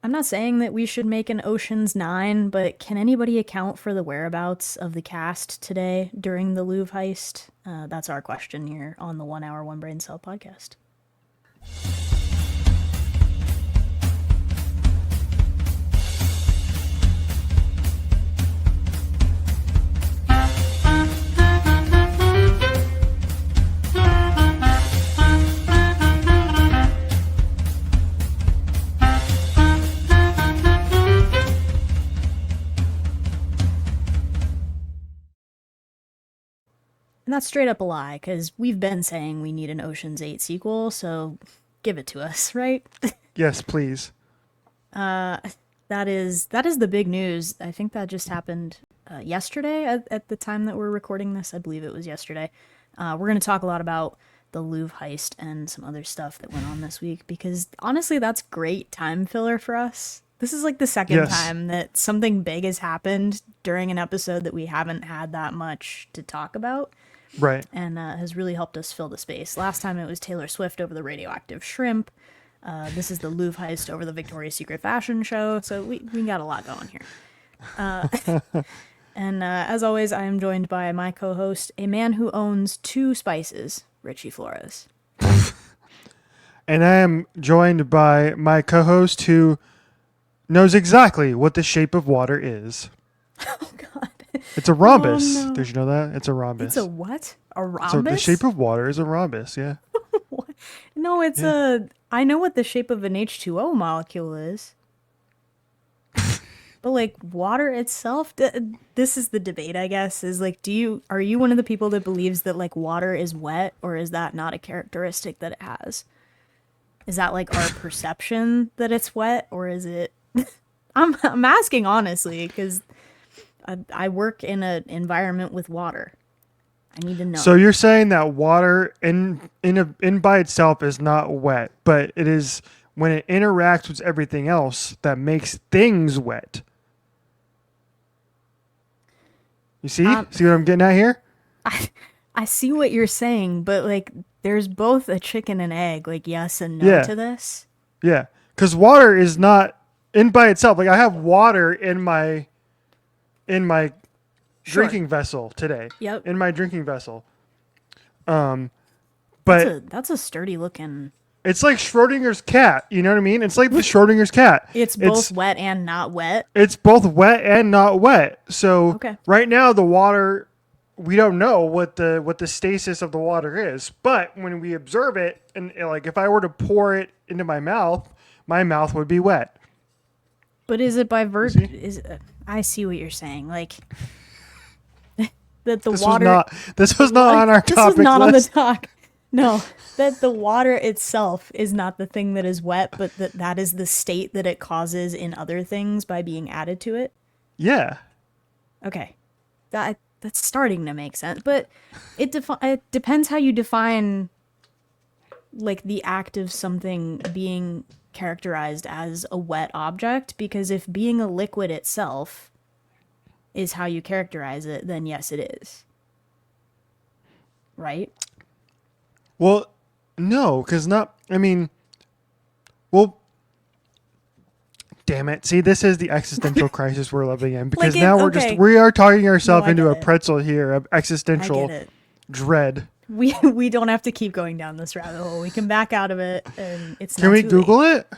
I'm not saying that we should make an Ocean's 9, but can anybody account for the whereabouts of the cast today during the Louvre heist? That's our question here on the 1 Hour, One Brain Cell podcast. And that's straight up a lie, because we've been saying we need an Ocean's 8 sequel, so give it to us, right? Yes, please. That is the big news. I think that just happened yesterday at the time that we're recording this. I believe it was yesterday. We're going to talk a lot about the Louvre heist and some other stuff that went on this week, because honestly, that's great time filler for us. This is like the second Yes. time that something big has happened during an episode that we haven't had that much to talk about, Right. and has really helped us fill the space. Last time it was Taylor Swift over the radioactive shrimp. This is the Louvre heist over the Victoria's Secret fashion show. So we got a lot going here. And as always, I am joined by my co-host, a man who owns two spices, Richie Flores. And I am joined by my co-host who knows exactly what the shape of water is. Oh, God. It's a rhombus. Oh, no. Did you know that? It's a rhombus. It's a what? A rhombus? So the shape of water is a rhombus, yeah. What? No, it's a... I know what the shape of an H2O molecule is. But, like, water itself, this is the debate, I guess, is, like, are you one of the people that believes that, like, water is wet, or is that not a characteristic that it has? Is that, like, our perception that it's wet, or is it... I'm asking honestly, because I work in an environment with water. I need to know. So you're saying that water in by itself is not wet, but it is when it interacts with everything else that makes things wet. You see? See what I'm getting at here? I see what you're saying, but, like, there's both a chicken and egg, like, yes and no Yeah. to this. Yeah. Because water is not in by itself. Like I have water in my Sure. drinking vessel today. Yep. In my drinking vessel. That's But a sturdy looking. it's like Schrodinger's cat. You know what I mean? It's like the Schrodinger's cat. It's both wet and not wet. It's both wet and not wet. So Okay. right now the water, we don't know what the stasis of the water is. But when we observe it, and like if I were to pour it into my mouth would be wet. But is it by virtue? I see what you're saying. Like that the water. This was not on our This topic was not list. on the talk. No, that the water itself is not the thing that is wet, but that is the state that it causes in other things by being added to it. Yeah. Okay, that's starting to make sense, but it depends how you define, like, the act of something being characterized as a wet object, because if being a liquid itself is how you characterize it, then yes, it is. Right? Well, no, because not. I mean, well, damn it. See, this is the existential crisis we're living in because Like now okay. we are talking ourselves No, I into get a it. pretzel here of I existential get it. dread. We don't have to keep going down this rabbit hole. We can back out of it, and it's Can not we too Google late. it?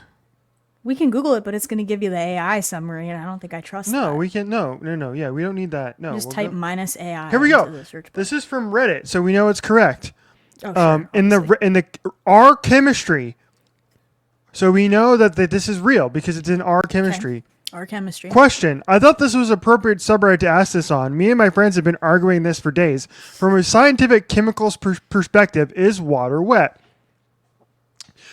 We can Google it, but it's going to give you the AI summary, and I don't think I trust No, that. we can. No. Yeah, we don't need that. No. Just we'll type go- minus AI. Here we into go. the search bar. This is from Reddit, so we know it's correct. Oh, sure, In obviously. our chemistry, so we know that this is real because it's in our chemistry. Our chemistry. Question. I thought this was appropriate subreddit to ask this on. Me and my friends have been arguing this for days. From a scientific chemicals perspective, is water wet?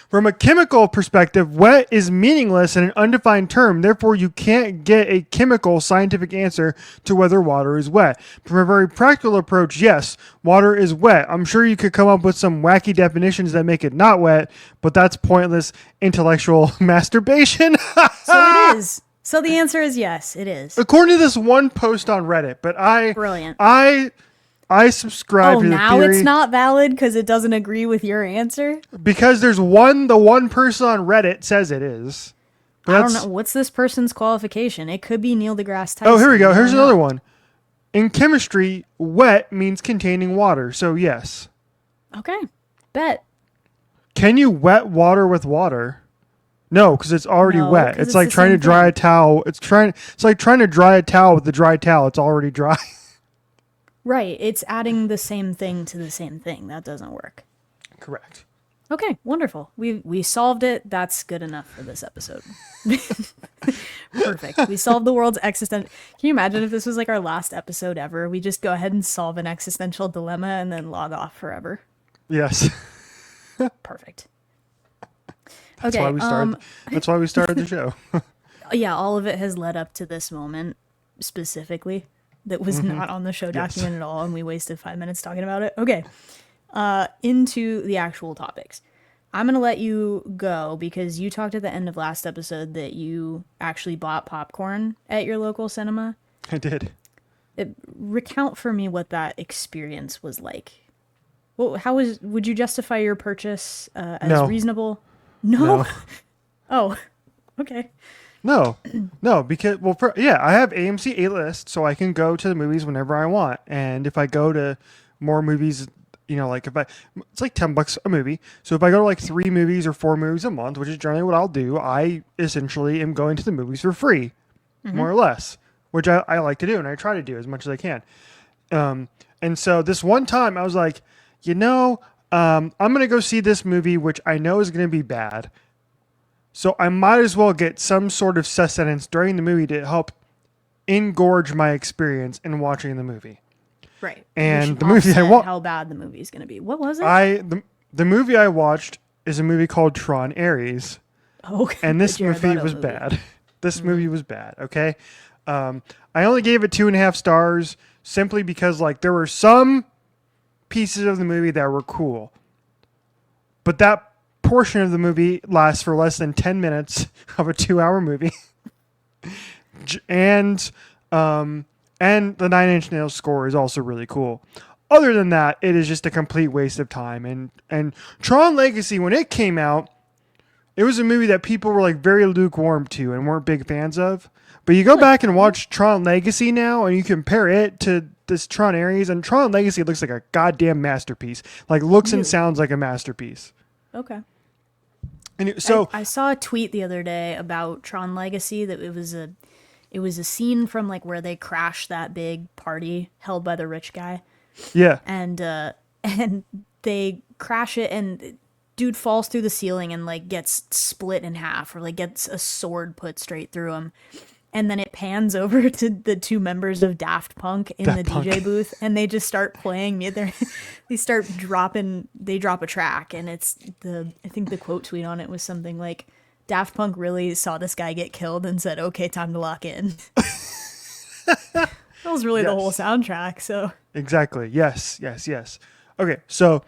From a chemical perspective, wet is meaningless and an undefined term. Therefore, you can't get a chemical scientific answer to whether water is wet. From a very practical approach, yes, water is wet. I'm sure you could come up with some wacky definitions that make it not wet, but that's pointless intellectual masturbation. So it is. So the answer is yes, it is. According to this one post on Reddit, but Brilliant. I subscribe Oh, to the now theory it's not valid because it doesn't agree with your answer? because there's the one person on Reddit says it is, But I don't know. that's What's this person's qualification? It could be Neil deGrasse Tyson. oh, here we go. You Here's don't know. another one. In chemistry, wet means containing water. So yes. Okay. Bet. Can you wet water with water? No, because it's already No, wet. 'cause It's it's like the trying to same dry a thing. towel. It's like trying to dry a towel with a dry towel. It's already dry. Right. It's adding the same thing to the same thing. That doesn't work. Correct. Okay, wonderful. We solved it. That's good enough for this episode. Perfect. We solved the world's existential. Can you imagine if this was like our last episode ever? We just go ahead and solve an existential dilemma and then log off forever. Yes. Perfect. That's Okay. why we started. That's why we started the show. Yeah, all of it has led up to this moment specifically that was not on the show document at all, and we wasted 5 minutes talking about it. Okay. Into the actual topics. I'm going to let you go because you talked at the end of last episode that you actually bought popcorn at your local cinema. I did. Recount for me what that experience was like. Well, would you justify your purchase as No. reasonable? No. No. Oh, okay. No, because I have AMC A-list, so I can go to the movies whenever I want. And if I go to more movies, like it's like $10 a movie. So if I go to like 3 movies or 4 movies a month, which is generally what I'll do, I essentially am going to the movies for free, more or less, which I like to do and I try to do as much as I can. And so this one time I was like, I'm going to go see this movie, which I know is going to be bad. So I might as well get some sort of sustenance during the movie to help engorge my experience in watching the movie. Right. And Which the movie I offset watched, how bad the movie is going to be. What was it? the movie I watched is a movie called Tron Ares, Oh, and this the Jared movie Leto was movie. bad. This movie was bad. Okay, I only gave it 2.5 stars simply because there were some pieces of the movie that were cool, but that portion of the movie lasts for less than 10 minutes of a 2-hour movie. and the Nine Inch Nails score is also really cool. Other than that, it is just a complete waste of time. And Tron Legacy, when it came out, it was a movie that people were very lukewarm to and weren't big fans of. But you go back and watch Tron Legacy now, and you compare it to this Tron Ares, and Tron Legacy looks like a goddamn masterpiece. Looks and sounds like a masterpiece. Okay. And so I saw a tweet the other day about Tron Legacy that it was a scene from where they crashed that big party held by the rich guy, yeah, and they crash it and dude falls through the ceiling and gets split in half or gets a sword put straight through him. And then it pans over to the 2 members of Daft Punk in the DJ booth, and they just start playing. They drop a track, and I think the quote tweet on it was something like, Daft Punk really saw this guy get killed and said, okay, time to lock in. That was really the whole soundtrack, so. Exactly. Yes. Okay, so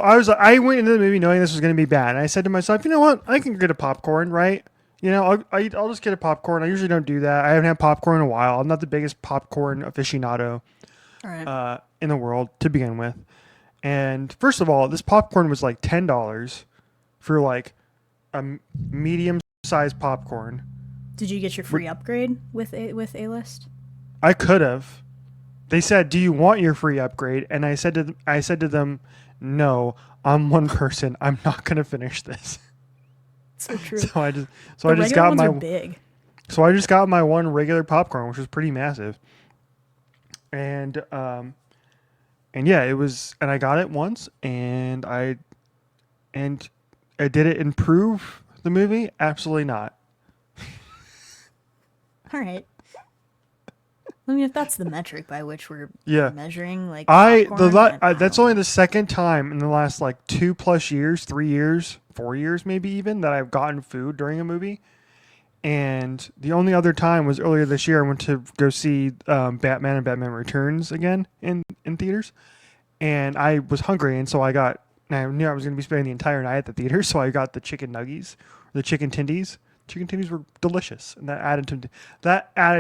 I went into the movie knowing this was going to be bad, and I said to myself, you know what? I can get a popcorn, right? I'll just get a popcorn. I usually don't do that. I haven't had popcorn in a while. I'm not the biggest popcorn aficionado All right. in the world to begin with. And first of all, this popcorn was $10 for a medium-sized popcorn. Did you get your free upgrade with A-List? I could have. They said, "Do you want your free upgrade?" And I said to them, "No, I'm one person. I'm not going to finish this." So true. So I just The got ones my are big. So I just got my one regular popcorn, which was pretty massive. And yeah, it was, and I got it once, and did it improve the movie? Absolutely not. All right. I mean, if that's the metric by which we're Yeah. measuring, that's only the second time in the last 2+ years, 3 years, 4 years, maybe even, that I've gotten food during a movie. And the only other time was earlier this year. I went to go see Batman and Batman Returns again in theaters, and I was hungry, and so I knew I was going to be spending the entire night at the theater, so I got the chicken nuggies, the chicken tendies. Chicken tendies were delicious, and that added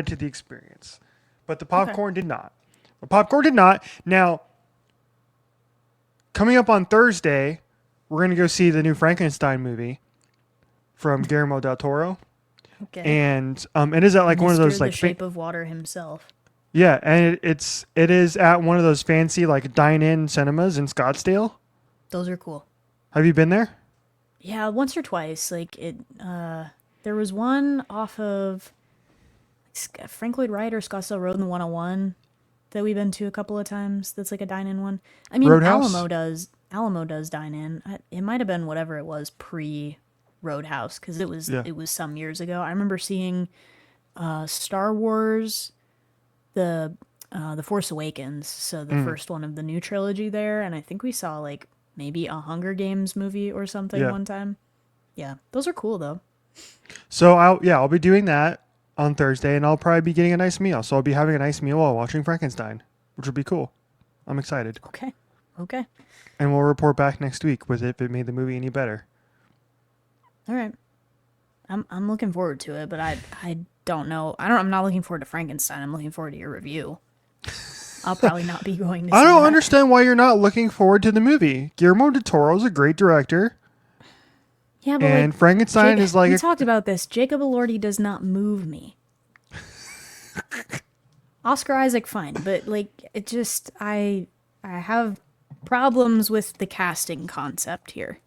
to the experience. But the popcorn did not. Now, coming up on Thursday, we're going to go see the new Frankenstein movie from Guillermo del Toro. Okay. And it is at like one of Mr. those the like Shape of Water himself. yeah, and it is at one of those fancy like dine-in cinemas in Scottsdale. Those are cool. Have you been there? Yeah, once or twice. Like it. There was one off of Frank Lloyd Wright or Scottsdale Road in the 101 that we've been to a couple of times. That's like a dine-in one. I mean, Roadhouse? Alamo does dine-in. It might have been whatever it was pre Roadhouse because Yeah. it was some years ago. I remember seeing Star Wars, the Force Awakens, so the first one of the new trilogy there, and I think we saw like maybe a Hunger Games movie or something Yeah. one time. Yeah, those are cool though. So I'll be doing that on Thursday, and I'll probably be getting a nice meal. So I'll be having a nice meal while watching Frankenstein, which would be cool. I'm excited. Okay, okay, And we'll report back next week with if it made the movie any better. all right. I'm looking forward to it, but I don't know. I'm not looking forward to Frankenstein. I'm looking forward to your review. I'll probably not be going to see I don't that. understand why you're not looking forward to the movie. Guillermo del Toro is a great director, Yeah, but and like Frankenstein is like we talked about this. Jacob Elordi does not move me. Oscar Isaac, fine, but like it just I have problems with the casting concept here.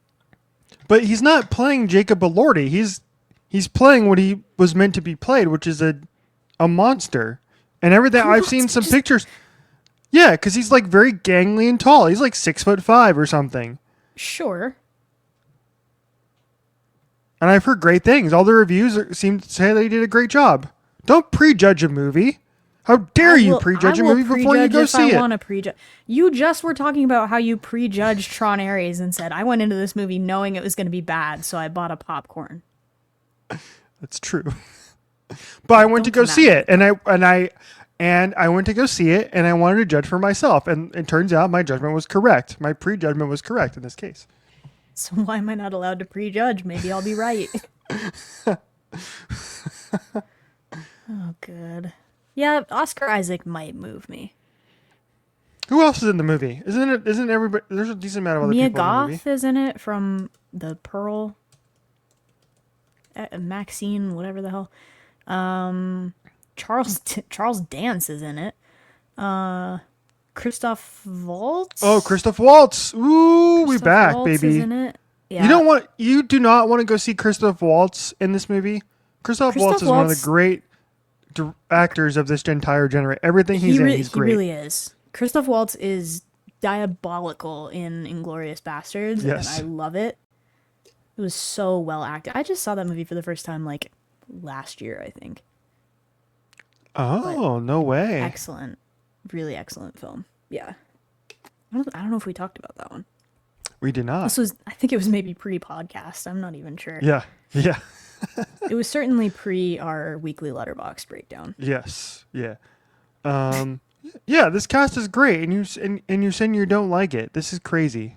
but he's not playing Jacob Elordi. He's playing what he was meant to be played, which is a monster. And everything I've seen some pictures. Yeah, because he's like very gangly and tall. He's like 6'5" or something. Sure. And I've heard great things. All the reviews seem to say that he did a great job. Don't prejudge a movie. How dare you prejudge a movie before you go see it? I want to prejudge. You just were talking about how you prejudged Tron Ares and said, I went into this movie knowing it was going to be bad, so I bought a popcorn. That's true. But I went to go come see at it, and I went to go see it, and I wanted to judge for myself, and it turns out my judgment was correct. My prejudgment was correct in this case. So why am I not allowed to prejudge? Maybe I'll be right. Oh, good. Yeah, Oscar Isaac might move me. Who else is in the movie? Isn't everybody? There's a decent amount of other Mia people in the movie. Goth is in it from the Pearl. Maxine, whatever the hell. Charles Dance is in it. Christoph Waltz. Oh, Christoph Waltz! Ooh, we Christoph back, Waltz baby. is in it. Yeah. You do not want to go see Christoph Waltz in this movie. Christoph Waltz is one of the great actors of this entire generation. Everything he's in, he's great. He really is. Christoph Waltz is diabolical in Inglourious Bastards, Yes. and I love it. It was so well acted. I just saw that movie for the first time like last year, I think. Oh, no way. Excellent. Really excellent film. Yeah. I don't know if we talked about that one. We did not. I think it was maybe pre-podcast. I'm not even sure. Yeah. Yeah. It was certainly pre our weekly Letterboxd breakdown. Yes. Yeah. Yeah, this cast is great, and you're saying you don't like it. This is crazy.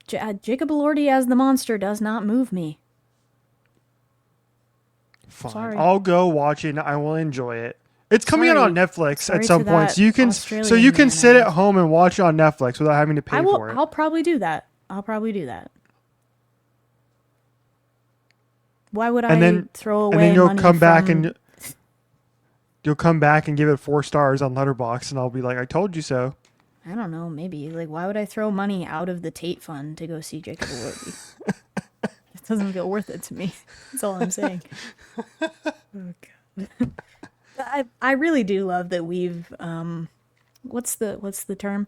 Jacob Elordi as the monster does not move me. Fine. Sorry. I'll go watch it and I will enjoy it. It's coming out on Netflix Sorry at some to point. that So you can Australian sit man, at home and watch it on Netflix without having to pay for it. I'll probably do that. Why would I throw away and then you'll money come back from- and you'll come back and give it 4 stars on Letterboxd, and I'll be like, I told you so. I don't know, maybe. Like, why would I throw money out of the Tate Fund to go see Jacob Elordi? It doesn't feel worth it to me. That's all I'm saying. Oh, God. I really do love that we've what's the term?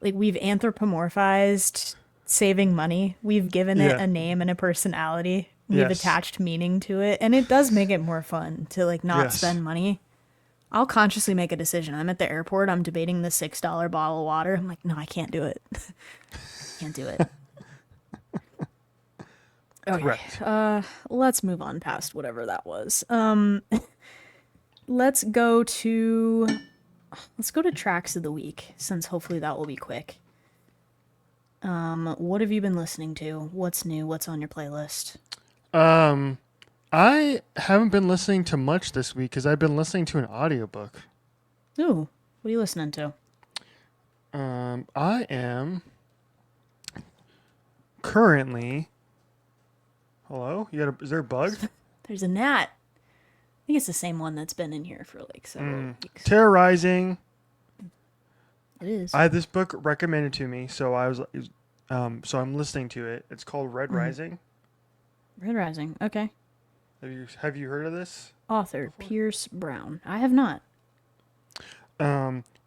Like, we've anthropomorphized saving money. We've given it a name and a personality. We've attached meaning to it, and it does make it more fun to like not spend money. I'll consciously make a decision. I'm at the airport. I'm debating the $6 bottle of water. I'm like, no, I can't do it. Can't do it. Okay. Let's move on past whatever that was. Let's go to tracks of the week, since hopefully that will be quick. What have you been listening to? What's new? What's on your playlist? I haven't been listening to much this week because I've been listening to an audiobook. Ooh, what are you listening to? I am currently. Hello? Is there a bug? There's a gnat. think it's the same one that's been in here for like several weeks. Terrorizing. It is. I had this book recommended to me, so so I'm listening to it. It's called Red Rising. Red Rising. Okay. Have you heard of this? Author Pierce Brown. I have not.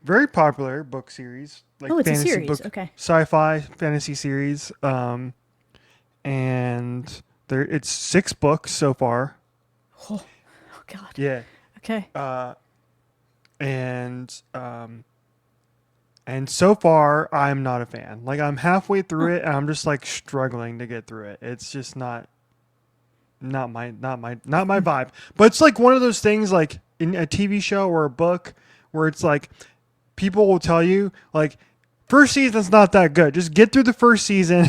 Very popular book series, like It's fantasy a series. book, Okay. sci-fi fantasy series. And it's 6 books so far. Oh God. Yeah. Okay. And so far I'm not a fan. Like I'm halfway through it and I'm just like struggling to get through it. It's just not my vibe. But it's like one of those things like in a TV show or a book where it's like people will tell you like first season's not that good. Just get through the first season.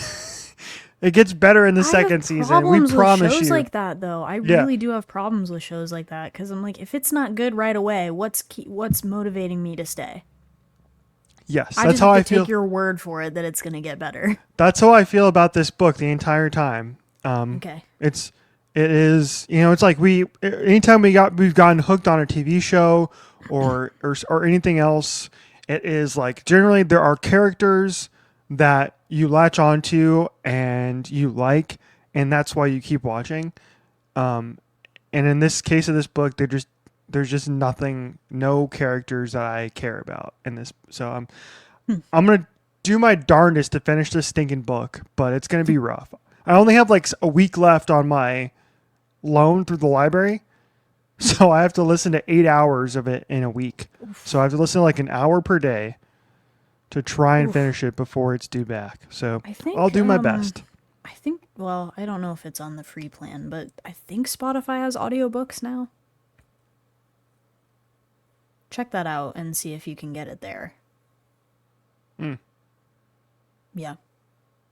It gets better in the second season. We promise with shows you. like that, though. I really do have problems with shows like that because I'm like, if it's not good right away, what's motivating me to stay? Yes, I that's just how have I to feel. take your word for it that it's gonna get better. That's how I feel about this book the entire time. Okay. It is, it's like anytime we've gotten hooked on a TV show or anything else, it is like generally there are characters that you latch onto and you like, and that's why you keep watching. And in this case of this book, there's just nothing, no characters that I care about in this. So I'm gonna do my darndest to finish this stinking book, but it's gonna be rough. I only have like a week left on my loan through the library, so I have to listen to 8 hours of it in a week. So I have to listen to like an hour per day to try and finish it before it's due back. So I'll do my best. Well, I don't know if it's on the free plan, but I think Spotify has audiobooks now. Check that out and see if you can get it there. Yeah.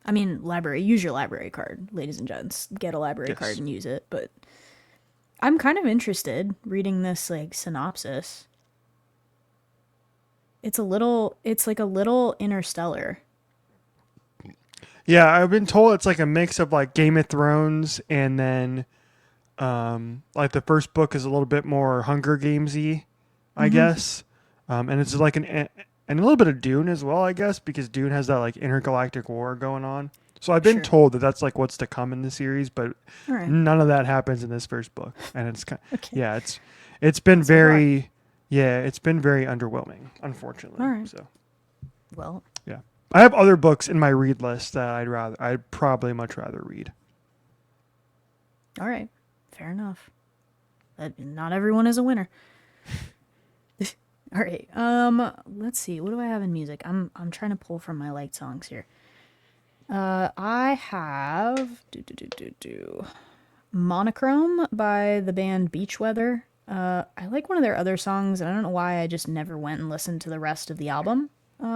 I mean, use your library card, ladies and gents. Get a library card and use it. But I'm kind of interested reading this like synopsis. It's like a little Interstellar. Yeah, I've been told it's like a mix of like Game of Thrones and then like the first book is a little bit more Hunger Gamesy, I guess. And it's like and a little bit of Dune as well, I guess, because Dune has that like intergalactic war going on. So I've been told that that's like what's to come in the series, but none of that happens in this first book, and it's kind it's been very it's been very underwhelming, unfortunately. All right. So well, yeah, I have other books in my read list that I'd probably much rather read. All right, fair enough. Not everyone is a winner. All right. Let's see. What do I have in music? I'm trying to pull from my liked songs here. I have Monochrome by the band Beach Weather. I like one of their other songs, and I don't know why I just never went and listened to the rest of the album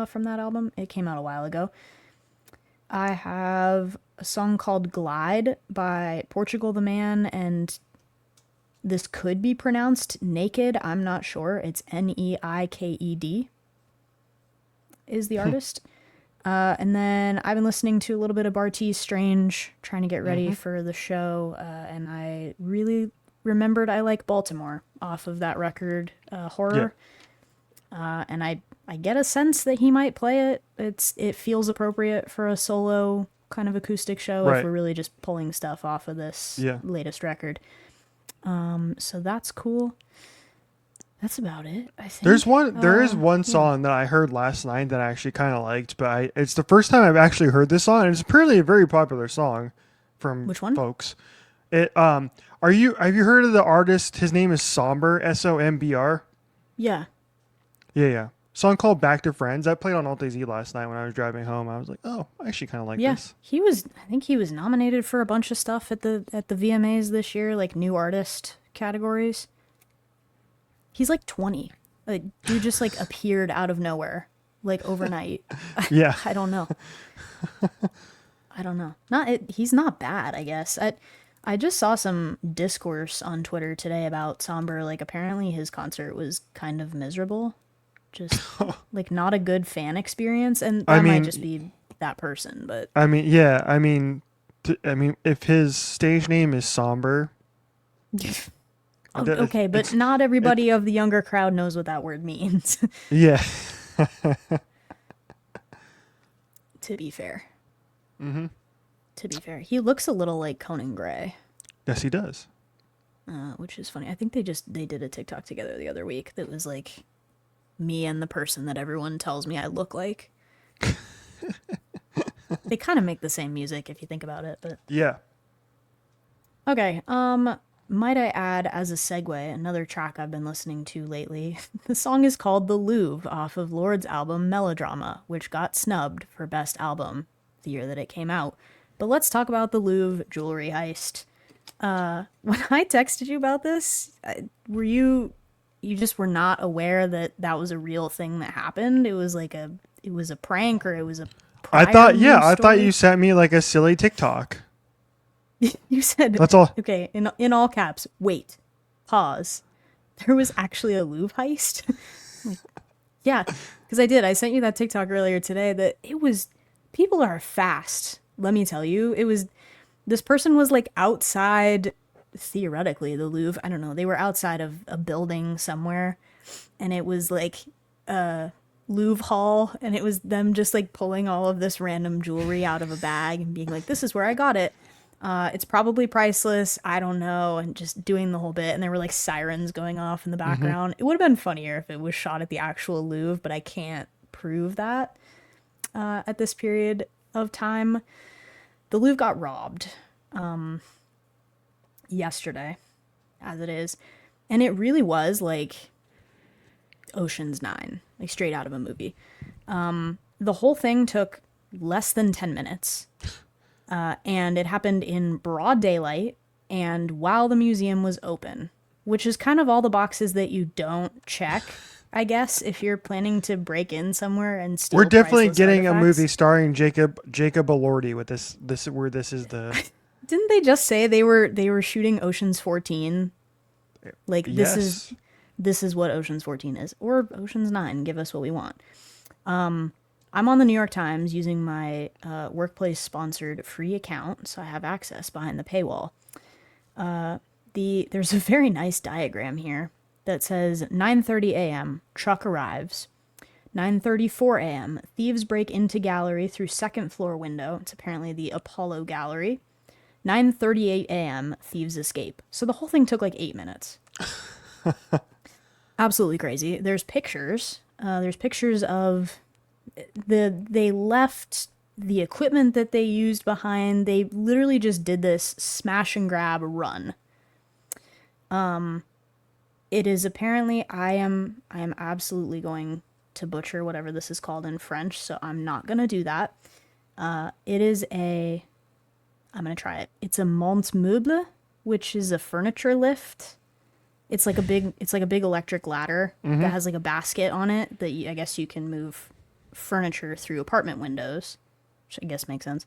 from that album. It came out a while ago. I have a song called Glide by Portugal the Man, and this could be pronounced Naked. I'm not sure. It's Neiked is the artist. And then I've been listening to a little bit of Bartees Strange, trying to get ready for the show. And I really remembered I like Baltimore off of that record, Horror. Yeah. And I get a sense that he might play it. It feels appropriate for a solo kind of acoustic show if we're really just pulling stuff off of this latest record. So that's cool. That's about it, I think. There is one song that I heard last night that I actually kind of liked, but it's the first time I've actually heard this song, and it's apparently a very popular song from Which one? Folks. Have you heard of the artist? His name is Somber, Sombr. Yeah. Yeah. Song called Back to Friends. I played on Alt AZ last night when I was driving home. I was like, oh, I actually kind of like this. I think he was nominated for a bunch of stuff at the VMAs this year, like new artist categories. He's like 20. Like, dude just like appeared out of nowhere, like overnight. Yeah. I don't know. He's not bad, I guess. I just saw some discourse on Twitter today about Somber. Like, apparently his concert was kind of miserable. Just like not a good fan experience, and that might just be that person. But I mean, if his stage name is Somber, Okay, but not everybody of the younger crowd knows what that word means. Yeah. To be fair. To be fair, he looks a little like Conan Gray, Yes, he does. which is funny. I think they did a TikTok together the other week that was like me and the person that everyone tells me I look like. They kind of make the same music if you think about it, but Yeah. okay. Might I add as a segue another track I've been listening to lately? The song is called "The Louvre" off of Lord's album Melodrama, which got snubbed for best album the year that it came out. But let's talk about the Louvre jewelry heist. When I texted you about this, were you just were not aware that that was a real thing that happened? It was a prank, or it was a I prior thought, news I thought story? you sent me like a silly TikTok. You said, That's all. okay, in all caps, wait, pause. There was actually a Louvre heist? Like, yeah, because I did. I sent you that TikTok earlier today that it was, people are fast. Let me tell you, this person was like outside, theoretically, the Louvre. I don't know. They were outside of a building somewhere, and it was like Louvre Hall, and it was them just like pulling all of this random jewelry out of a bag and being like, this is where I got it. It's probably priceless. I don't know. And just doing the whole bit. And there were like sirens going off in the background. It would have been funnier if it was shot at the actual Louvre, but I can't prove that at this period of time. The Louvre got robbed yesterday, as it is. And it really was like Ocean's 9, like straight out of a movie. The whole thing took less than 10 minutes. And it happened in broad daylight and while the museum was open, which is kind of all the boxes that you don't check, I guess, if you're planning to break in somewhere and steal. We're definitely priceless getting artifacts. a movie starring Jacob Elordi with this where this is the. Didn't they just say they were shooting Ocean's 14? Like Yes. this is what Ocean's 14 is, or Ocean's 9. Give us what we want. I'm on the New York Times using my workplace sponsored free account, so I have access behind the paywall. There's a very nice diagram here that says 9:30 a.m. truck arrives. 9:34 a.m. thieves break into gallery through second floor window. It's apparently the Apollo Gallery. 9:38 a.m. thieves escape. So the whole thing took like 8 minutes. Absolutely crazy. There's pictures. There's pictures of they left the equipment that they used behind. They literally just did this smash and grab run. It is apparently, I am absolutely going to butcher whatever this is called in French, so I'm not gonna do that. It is I'm gonna try it. It's a monte meuble, which is a furniture lift. It's like a big electric ladder that has like a basket on it that I guess you can move furniture through apartment windows, which I guess makes sense.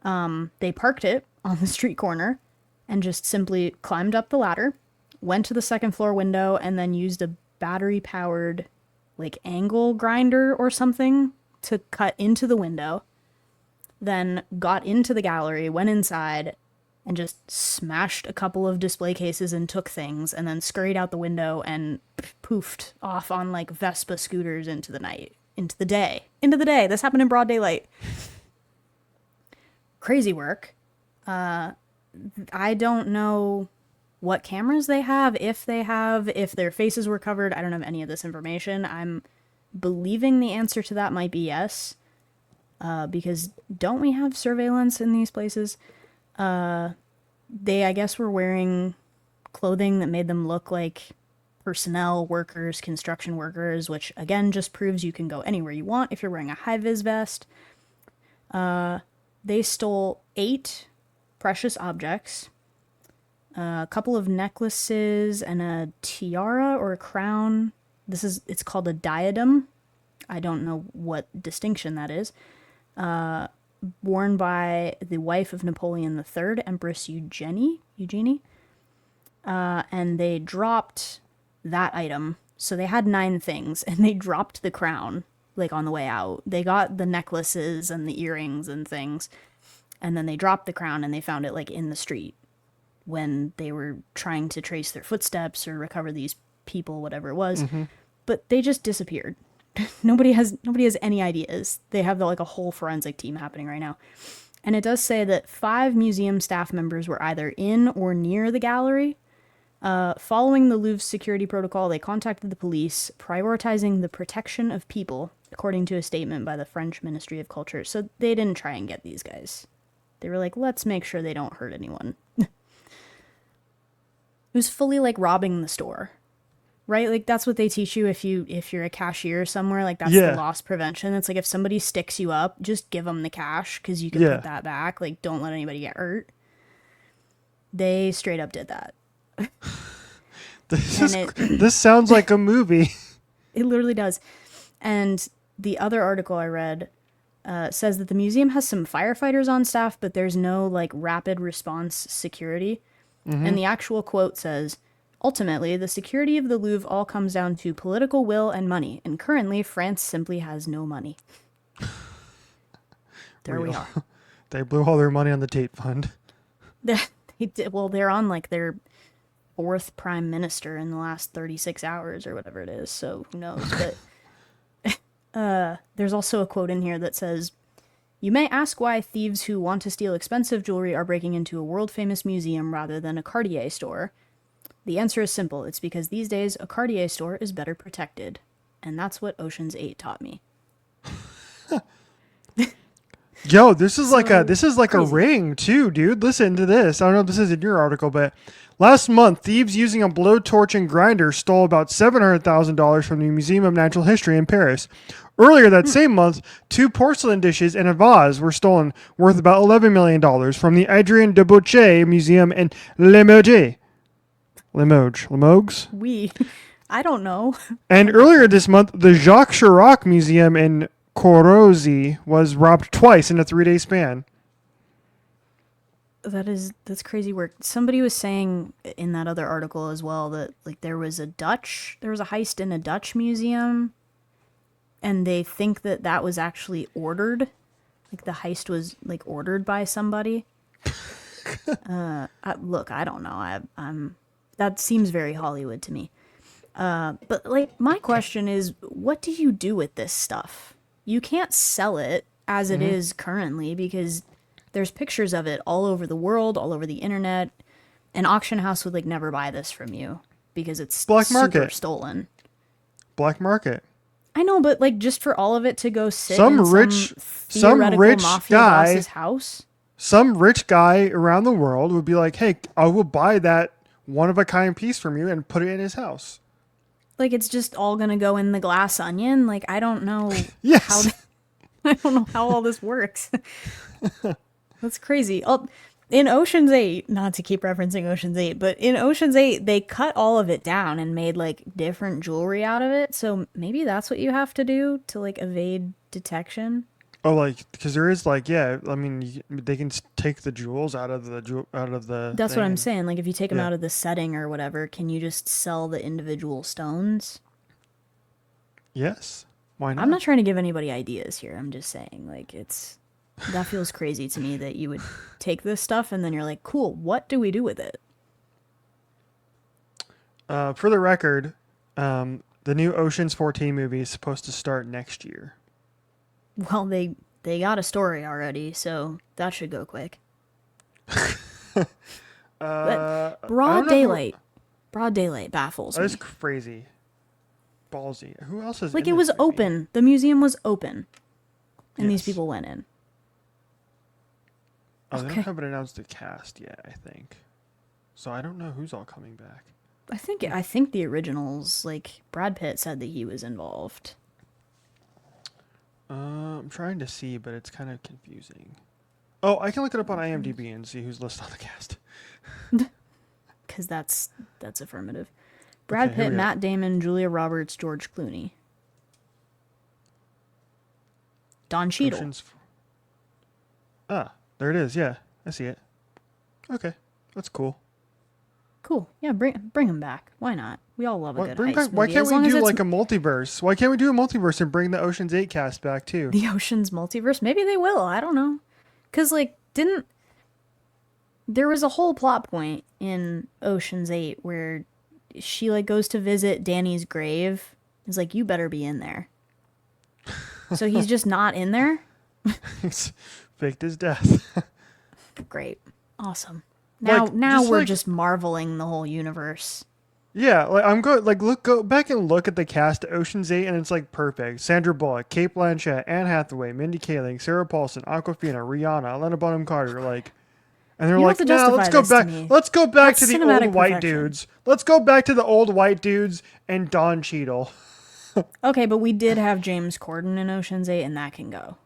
They parked it on the street corner and just simply climbed up the ladder, went to the second floor window, and then used a battery powered like angle grinder or something to cut into the window, then got into the gallery, went inside, and just smashed a couple of display cases and took things, and then scurried out the window and poofed off on like Vespa scooters into the night. Into the day. This happened in broad daylight. Crazy work. I don't know what cameras they have, if their faces were covered. I don't have any of this information. I'm believing the answer to that might be yes. Because don't we have surveillance in these places? They, I guess, were wearing clothing that made them look like personnel workers, construction workers, which again just proves you can go anywhere you want if you're wearing a high-vis vest. They stole 8 precious objects, a couple of necklaces, and a tiara or a crown. It's called a diadem. I don't know what distinction that is. Worn by the wife of Napoleon III, Empress Eugenie. And they dropped that item. So they had 9 things, and they dropped the crown, like, on the way out. They got the necklaces and the earrings and things, and then they dropped the crown, and they found it, like, in the street. when they were trying to trace their footsteps or recover these people, whatever it was. But they just disappeared. Nobody has any ideas. They have like a whole forensic team happening right now. And it does say that 5 museum staff members were either in or near the gallery. Following the Louvre's security protocol, they contacted the police, prioritizing the protection of people, according to a statement by the French Ministry of Culture. So they didn't try and get these guys. They were like, let's make sure they don't hurt anyone. It was fully like robbing the store. Right? Like that's what they teach you if you're a cashier somewhere, like that's the loss prevention. It's like if somebody sticks you up, just give them the cash because you can put that back. Like don't let anybody get hurt. They straight up did that. This sounds like a movie. It literally does. And the other article I read says that the museum has some firefighters on staff, but there's no like rapid response security. And the actual quote says, ultimately, the security of the Louvre all comes down to political will and money, and currently, France simply has no money. There we are. They blew all their money on the Tate Fund. Well, they're on like their 4th prime minister in the last 36 hours or whatever it is, so who knows. But there's also a quote in here that says, you may ask why thieves who want to steal expensive jewelry are breaking into a world-famous museum rather than a Cartier store. The answer is simple. It's because these days a Cartier store is better protected. And that's what Ocean's 8 taught me. Yo, this is like a ring too, dude. Listen to this. I don't know if this is in your article, but last month, thieves using a blowtorch and grinder stole about $700,000 from the Museum of Natural History in Paris. Earlier that same month, 2 porcelain dishes and a vase were stolen, worth about $11 million from the Adrien de Boucher Museum in Limoges. Limoges? I don't know. And earlier this month, the Jacques Chirac Museum in Corrozy was robbed twice in a 3-day span. That's crazy work. Somebody was saying in that other article as well that like there was a heist in a Dutch museum, and they think that was actually ordered. Like the heist was like ordered by somebody. Look, I don't know. I'm that seems very Hollywood to me. But like my question is, what do you do with this stuff? You can't sell it as it is currently because there's pictures of it all over the world, all over the internet. An auction house would like never buy this from you because it's black super market stolen. Black market. I know, but like just for all of it to go sit some in rich mafia guy boss's house. Some rich guy around the world would be like, "Hey, I will buy that one-of-a-kind piece from you and put it in his house." Like it's just all gonna go in the glass onion. Like I don't know. Yes. I don't know how all this works. That's crazy. In Ocean's 8, not to keep referencing Ocean's 8, but in Ocean's 8, they cut all of it down and made like different jewelry out of it. So maybe that's what you have to do to like evade detection. Oh, like because there is like I mean they can take the jewels out of the. That's what I'm saying. Like if you take them out of the setting or whatever, can you just sell the individual stones? Yes. Why not? I'm not trying to give anybody ideas here. I'm just saying like that feels crazy to me that you would take this stuff and then you're like, cool, what do we do with it? For the record, the new Ocean's 14 movie is supposed to start next year. Well, they got a story already, so that should go quick. But broad daylight baffles me. That's crazy. Ballsy. Who else is like in it was this movie? open. The museum was open, and these Yes. people went in. Oh, they haven't announced the cast yet, I think. So I don't know who's all coming back. I think the originals, like Brad Pitt said that he was involved. I'm trying to see, but it's kind of confusing. Oh, I can look it up on IMDb and see who's listed on the cast. Because that's affirmative. Brad Okay, here Pitt, we go. Matt Damon, Julia Roberts, George Clooney. Don Cheadle. There it is. Yeah, I see it. Okay, that's cool. Cool. Yeah, bring him back. Why not? We all love a good heist movie. Why can't as long we as do it's like a multiverse? Why can't we do a multiverse and bring the Ocean's 8 cast back too? the Ocean's multiverse? Maybe they will. I don't know. Because, like, there was a whole plot point in Ocean's 8 where she like goes to visit Danny's grave. He's like, you better be in there. So he's just not in there? He's faked his death. Great. Awesome. Now Like, now just we're like- just marveling the whole universe. Yeah, like I'm good. Like go back and look at the cast of Ocean's 8, and it's like perfect. Sandra Bullock, Kate Blanchett, Anne Hathaway, Mindy Kaling, Sarah Paulson, Awkwafina, Rihanna, Elena Bonham Carter, like, and they're You don't like, have to nah, let's justify go this to back. me. Let's go back That's to the cinematic old white perfection. dudes. Let's go back to the old white dudes and Don Cheadle. Okay, but we did have James Corden in Ocean's 8, and that can go.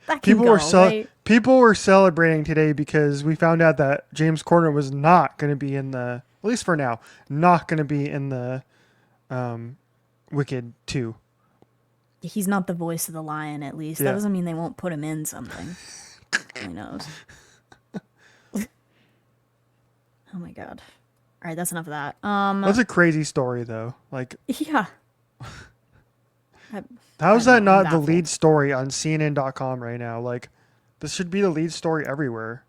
That can go, right? People were celebrating today because we found out that James Corden was not going to be in the, at least for now, not going to be in the Wicked 2. He's not the voice of the lion, at least. Yeah. That doesn't mean they won't put him in something. Who knows? Oh my god. All right, that's enough of that. That's a crazy story, though. Like, Yeah. how is I that know, I'm not the baffled. lead story on CNN.com right now? Like, this should be the lead story everywhere.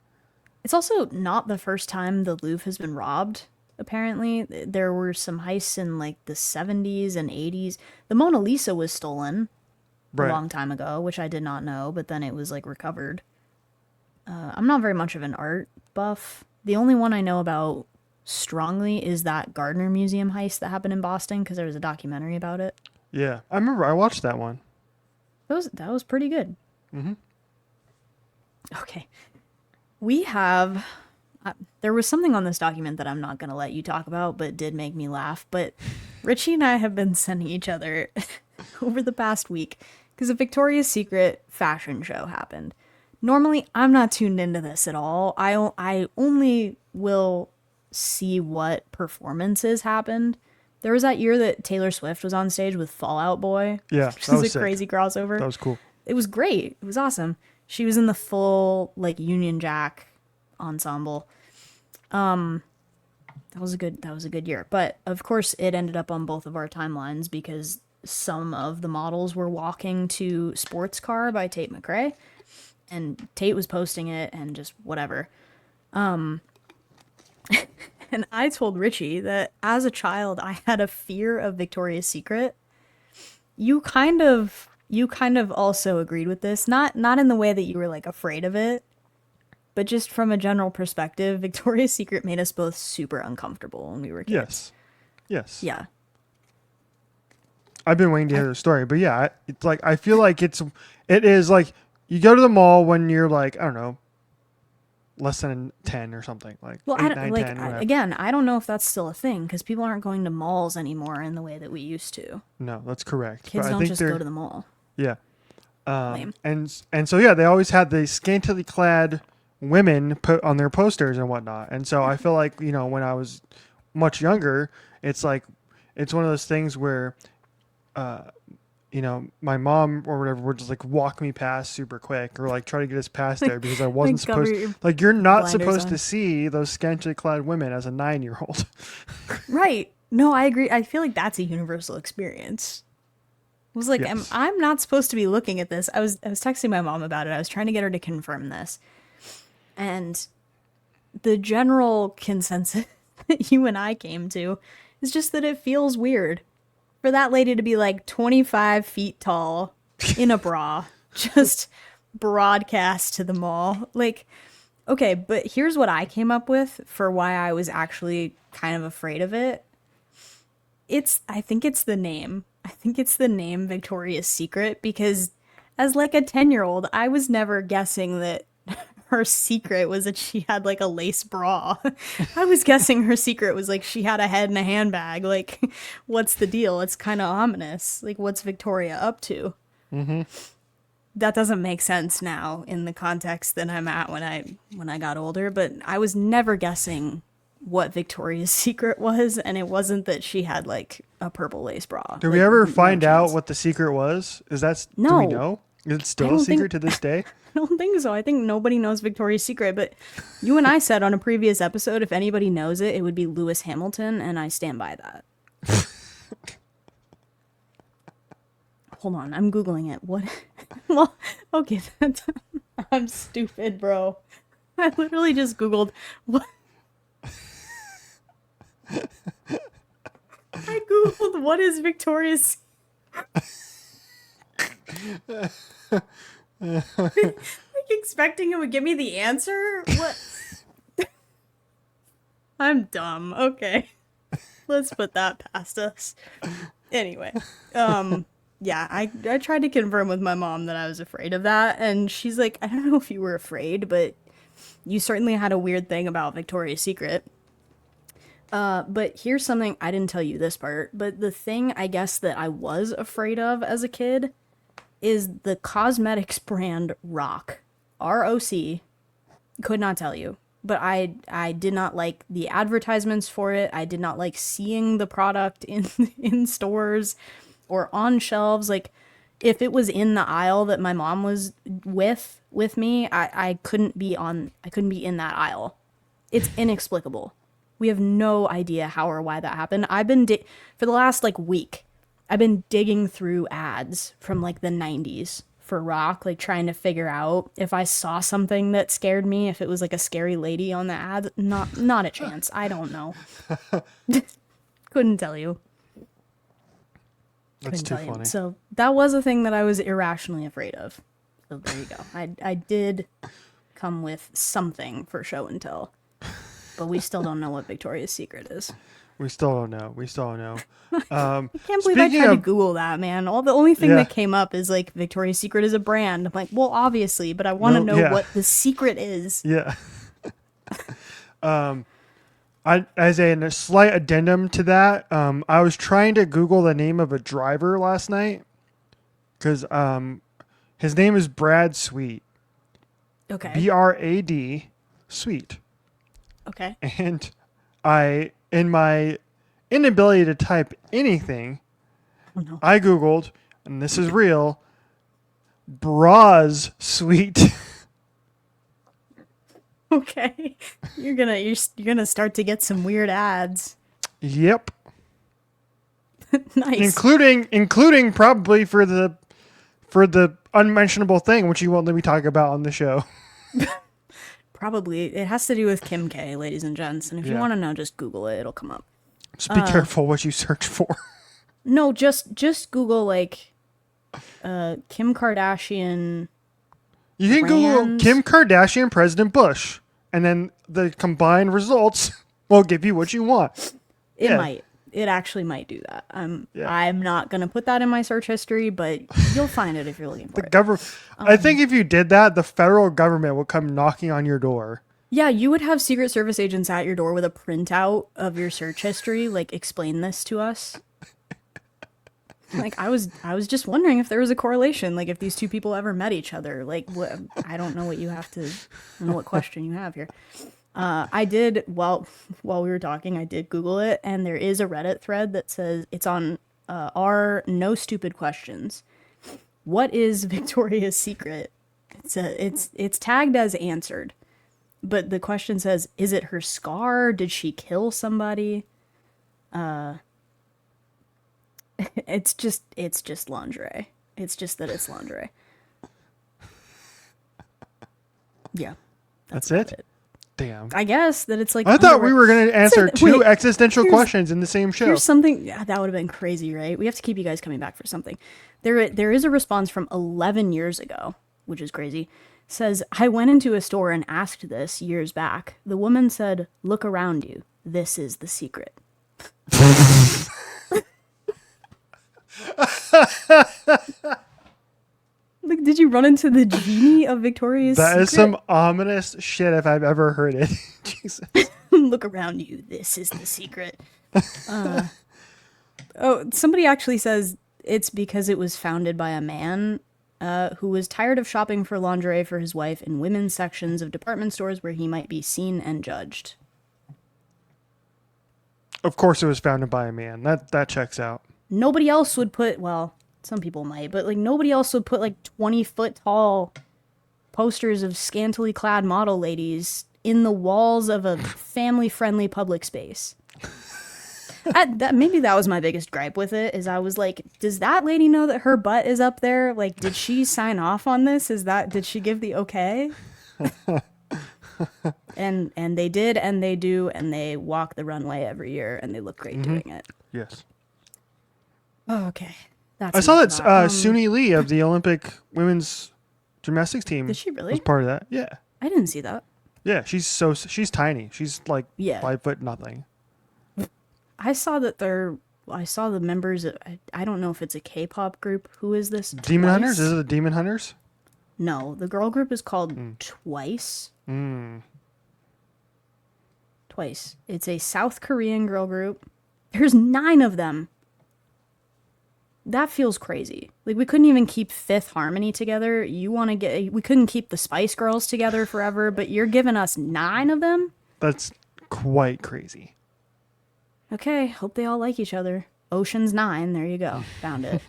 It's also not the first time the Louvre has been robbed, apparently. There were some heists in like the 70s and 80s. The Mona Lisa was stolen a Right. long time ago, which I did not know, but then it was like recovered. I'm not very much of an art buff. The only one I know about strongly is that Gardner Museum heist that happened in Boston because there was a documentary about it. Yeah. I remember I watched that one. That was pretty good. Mm-hmm. Okay. We have. There was something on this document that I'm not going to let you talk about, but did make me laugh. But Richie and I have been sending each other over the past week because a Victoria's Secret fashion show happened. Normally, I'm not tuned into this at all. I only will see what performances happened. There was that year that Taylor Swift was on stage with Fall Out Boy. Yeah, Which that is was a sick. crazy crossover. That was cool. It was great. It was awesome. She was in the full like Union Jack ensemble. That was a good year. But of course it ended up on both of our timelines because some of the models were walking to Sports Car by Tate McRae, and Tate was posting it and just whatever. And I told Richie that as a child I had a fear of Victoria's Secret. You kind of also agreed with this, not in the way that you were like afraid of it, but just from a general perspective, Victoria's Secret made us both super uncomfortable when we were kids. Yes. Yeah. I've been waiting to hear the story, but yeah, it's like I feel like it is like you go to the mall when you're like, I don't know, less than 10 or something, like Well, 8, I don't 9, like 10, whatever. again, I don't know if that's still a thing because people aren't going to malls anymore in the way that we used to. No, that's correct. Kids But I don't think just they're go to the mall. yeah. Lame. And so yeah, they always had the scantily clad women put on their posters and whatnot. And so I feel like, you know, when I was much younger, it's like it's one of those things where you know, my mom or whatever would just like walk me past super quick or like try to get us past there because I wasn't Like, cover supposed your like you're not blinders supposed on. to see those scantily clad women as a 9-year-old. Right. No, I agree. I feel like that's a universal experience. I was like, Yes. I'm not supposed to be looking at this. I was texting my mom about it. I was trying to get her to confirm this. And the general consensus that you and I came to is just that it feels weird for that lady to be like 25 feet tall in a bra, just broadcast to the mall. Like, okay, but here's what I came up with for why I was actually kind of afraid of it. I think it's the name. I think it's the name Victoria's Secret because as like a 10-year-old, I was never guessing that her secret was that she had like a lace bra. I was guessing her secret was like she had a head in a handbag. Like, what's the deal? It's kind of ominous. Like, what's Victoria up to? Mm-hmm. That doesn't make sense now in the context that I'm at when I got older. But I was never guessing what Victoria's secret was, and it wasn't that she had like a purple lace bra. Did we Like, ever no find out chance. what the secret was? Is that do No. we know? Is it I still a don't secret think- to this day? I don't think so. I think nobody knows Victoria's Secret, but you and I said on a previous episode, if anybody knows it, it would be Lewis Hamilton, and I stand by that. Hold on, I'm Googling it. What? Well, okay, I'm stupid, bro. I literally just Googled what. I Googled what is Victoria's. Like expecting it would give me the answer. What? I'm dumb. Okay, let's put that past us. Anyway, yeah, I tried to confirm with my mom that I was afraid of that, and she's like, I don't know if you were afraid, but you certainly had a weird thing about Victoria's Secret. But here's something, I didn't tell you this part, but the thing I guess that I was afraid of as a kid is the cosmetics brand ROC. ROC. Could not tell you. But I did not like the advertisements for it. I did not like seeing the product in stores or on shelves. Like, if it was in the aisle that my mom was with me, I couldn't be in that aisle. It's inexplicable. We have no idea how or why that happened. I've been for the last like week, I've been digging through ads from like the 90s for ROC, like trying to figure out if I saw something that scared me, if it was like a scary lady on the ad. Not a chance. I don't know. Couldn't tell you. That's too funny. So that was a thing that I was irrationally afraid of. So there you go. I did come with something for show and tell, but we still don't know what Victoria's Secret is. We still don't know. I can't believe I tried to Google that, man. The only thing that came up is like Victoria's Secret is a brand. I'm like, well, obviously, but I want to know what the secret is. Yeah. As a slight addendum to that, I was trying to Google the name of a driver last night because his name is Brad Sweet. Okay. BRAD Sweet. Okay. And in my inability to type anything, I Googled, and this is real, Bras Sweet. Okay. You're gonna start to get some weird ads. Yep. Nice. Including probably for the unmentionable thing, which you won't let me talk about on the show. Probably. It has to do with Kim K, ladies and gents. And if you want to know, just Google it. It'll come up. Just be careful what you search for. No, just Google, like, Kim Kardashian. You can Google Kim Kardashian President Bush, and then the combined results will give you what you want. It might. It actually might do that. I'm not going to put that in my search history, but you'll find it if you're looking for it. I think if you did that, the federal government would come knocking on your door. Yeah, you would have Secret Service agents at your door with a printout of your search history, like, explain this to us. Like, I was just wondering if there was a correlation, like, if these two people ever met each other. Like, I don't know what you have to, I don't know what question you have here. I did, while we were talking, I did Google it, and there is a Reddit thread that says, it's on our No Stupid Questions. What is Victoria's Secret? It's tagged as answered, but the question says, is it her scar? Did she kill somebody? It's just lingerie. It's just that it's lingerie. Yeah. That's it? Damn. I guess that it's like, I thought we were going to answer two existential questions in the same show. Here's something that would have been crazy, right? We have to keep you guys coming back for something. There is a response from 11 years ago, which is crazy. Says, I went into a store and asked this years back. The woman said, look around you. This is the secret. Like, did you run into the genie of Victoria's Secret? That is some ominous shit if I've ever heard it. Jesus. Look around you. This is the secret. Somebody actually says it's because it was founded by a man who was tired of shopping for lingerie for his wife in women's sections of department stores where he might be seen and judged. Of course it was founded by a man. That checks out. Nobody else would put, well, some people might, but like nobody else would put like 20-foot tall posters of scantily clad model ladies in the walls of a family-friendly public space. Maybe that was my biggest gripe with it, is I was like, does that lady know that her butt is up there? Like, did she sign off on this? Did she give the okay? And they did, and they do, and they walk the runway every year, and they look great doing it. Yes. Oh, okay. I saw that Suni Lee of the Olympic women's gymnastics team Did she was really? part of that. Yeah. I didn't see that. Yeah, she's tiny. She's like Yeah. 5 foot nothing. I saw that I saw the members of, I don't know if it's a K-pop group. Who is this? Demon Twice? Hunters? Is it the Demon Hunters? No, the girl group is called Twice. Twice. It's a South Korean girl group. There's 9 of them. That feels crazy. Like, we couldn't even keep Fifth Harmony together. We couldn't keep the Spice Girls together forever, but you're giving us 9 of them? That's quite crazy. Okay, hope they all like each other. Ocean's 9, there you go. Found it.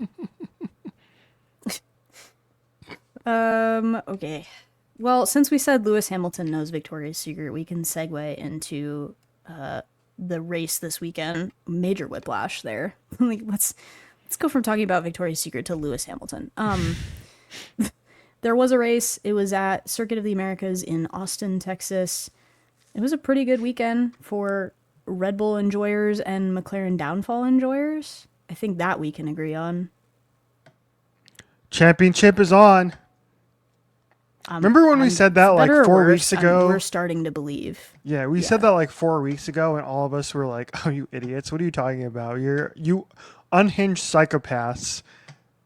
Okay. Well, since we said Lewis Hamilton knows Victoria's Secret, we can segue into the race this weekend. Major whiplash there. Like, let's go from talking about Victoria's Secret to Lewis Hamilton. There was a race. It was at Circuit of the Americas in Austin, Texas. It was a pretty good weekend for Red Bull enjoyers and McLaren downfall enjoyers. I think that we can agree on. Championship is on. Remember when we said that like 4 weeks ago? We're starting to believe. Yeah, we said that like 4 weeks ago, and all of us were like, "Oh, you idiots! What are you talking about? You unhinged psychopaths.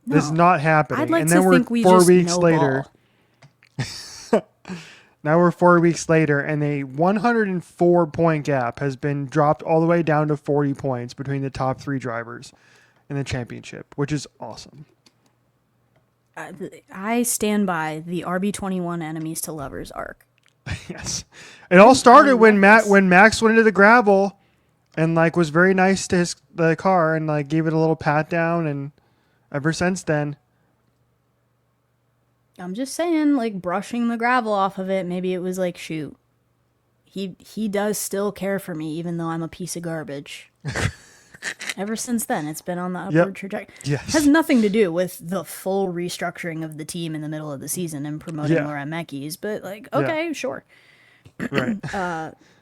No, this is not happening." I'd like and to then think we're we 4 just weeks know later. Now we're 4 weeks later, and a 104-point gap has been dropped all the way down to 40 points between the top 3 drivers in the championship, which is awesome. I stand by the RB21 enemies to lovers arc. Yes, it all started when Max went into the gravel, and like was very nice to the car and like gave it a little pat down, and ever since then. I'm just saying, like, brushing the gravel off of it, maybe it was like, shoot, he does still care for me, even though I'm a piece of garbage. Ever since then, it's been on the upward trajectory. Yes. Has nothing to do with the full restructuring of the team in the middle of the season and promoting Laura Meckes, but like, okay, sure. Right.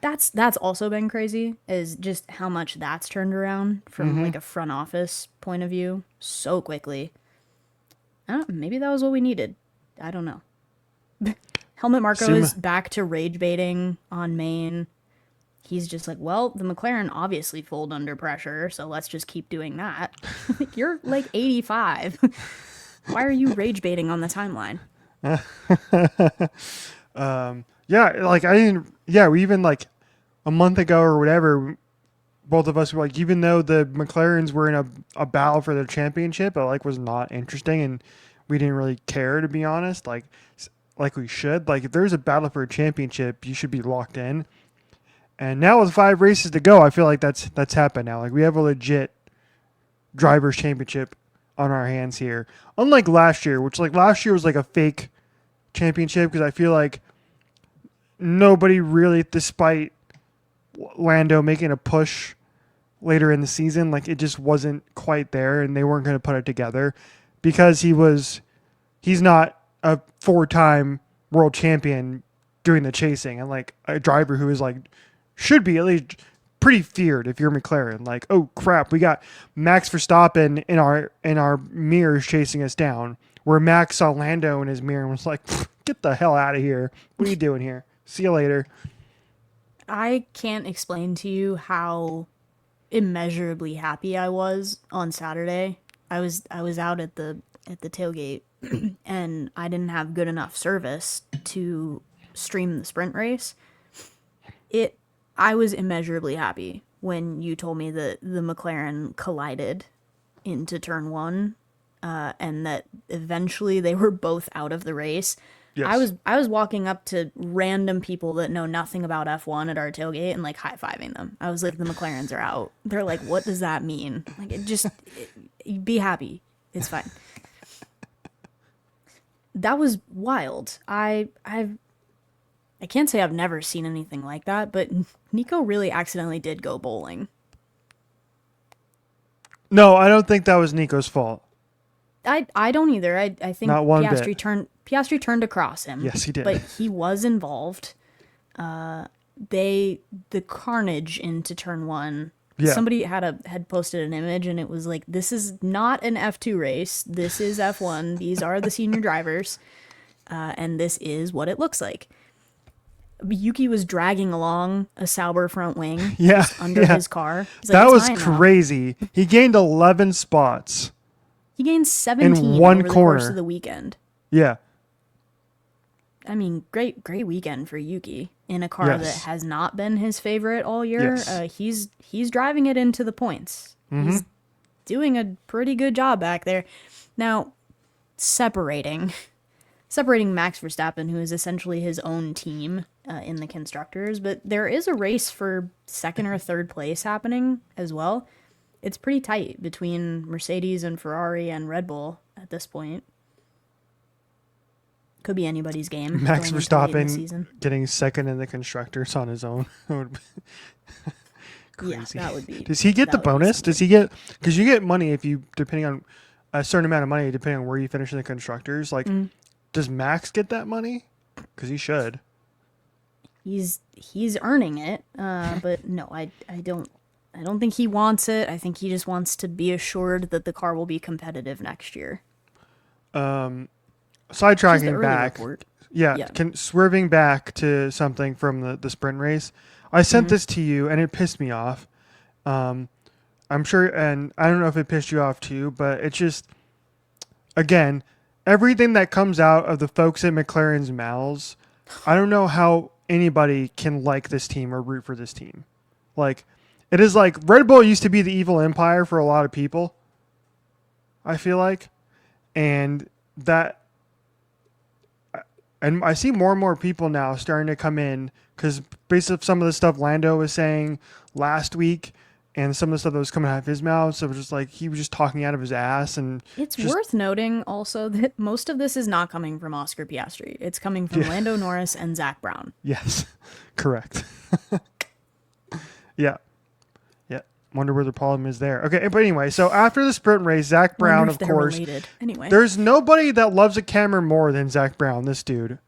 That's also been crazy, is just how much that's turned around from like a front office point of view so quickly. I don't know, maybe that was what we needed. I don't know. Helmut Marko is back to rage baiting on main. He's just like, well, the McLaren obviously fold under pressure, so let's just keep doing that. Like, you're like 85. Why are you rage baiting on the timeline? We even like a month ago or whatever, both of us were like, even though the McLarens were in a battle for the championship, it like was not interesting, and we didn't really care, to be honest. Like we should. Like, if there's a battle for a championship, you should be locked in. And now with 5 races to go, I feel like that's happened now. Like, we have a legit drivers' championship on our hands here. Unlike last year, which like last year was like a fake championship, because I feel like nobody really, despite Lando making a push later in the season, like it just wasn't quite there, and they weren't going to put it together because he's not a 4-time world champion doing the chasing, and like a driver who is like should be at least pretty feared if you're McLaren. Like, oh crap, we got Max Verstappen in our mirrors chasing us down, where Max saw Lando in his mirror and was like, get the hell out of here. What are you doing here? See you later. I can't explain to you how immeasurably happy I was on Saturday. I was out at the tailgate and I didn't have good enough service to stream the sprint race. I was immeasurably happy when you told me that the McLaren collided into turn 1 and that eventually they were both out of the race. Yes. I was walking up to random people that know nothing about F1 at our tailgate and like high-fiving them. I was like, the McLarens are out. They're like, what does that mean? Like, be happy. It's fine. That was wild. I can't say I've never seen anything like that, but Nico really accidentally did go bowling. No, I don't think that was Nico's fault. I don't either. I think Not one Piastri turned across him. Yes, he did. But he was involved. the carnage into turn one. Yeah. Somebody had posted an image and it was like, this is not an F2 race. This is F1. These are the senior drivers. And this is what it looks like. Yuki was dragging along a Sauber front wing Yeah, just under his car. He's like, that "It's was mine now." crazy. He gained 11 spots. He gained 17 one over the corner. course of the weekend. Yeah. I mean, great weekend for Yuki in a car Yes. that has not been his favorite all year. Yes. He's driving it into the points. He's doing a pretty good job back there. Now, separating Max Verstappen, who is essentially his own team in the constructors, but there is a race for second or third place happening as well. It's pretty tight between Mercedes and Ferrari and Red Bull at this point. Could be anybody's game. Max going into late in the Verstappen season. getting second in the constructors on his own. Crazy. Yeah, that would be. Does he get the that would be bonus? something. Does he get, because you get money if you, depending on a certain amount of money, depending on where you finish in the constructors. Like, does Max get that money? Because he should. He's earning it, but no, I don't think he wants it. I think he just wants to be assured that the car will be competitive next year. Just the Sidetracking early back. report. Yeah. Swerving back to something from the sprint race. I sent this to you and it pissed me off. I'm sure, and I don't know if it pissed you off too, but it's just, again, everything that comes out of the folks at McLaren's mouths, I don't know how anybody can like this team or root for this team. Like, it is like Red Bull used to be the evil empire for a lot of people, I feel like. And I see more and more people now starting to come in because based on some of the stuff Lando was saying last week and some of the stuff that was coming out of his mouth, so it was just like he was just talking out of his ass. And It's worth noting also that most of this is not coming from Oscar Piastri. It's coming from Lando Norris and Zach Brown. Yes, correct. Yeah. Wonder where the problem is there. Okay, but anyway, so after the sprint race, Zach Brown, Wonder if of they're course, related. Anyway, there's nobody that loves a camera more than Zach Brown, this dude.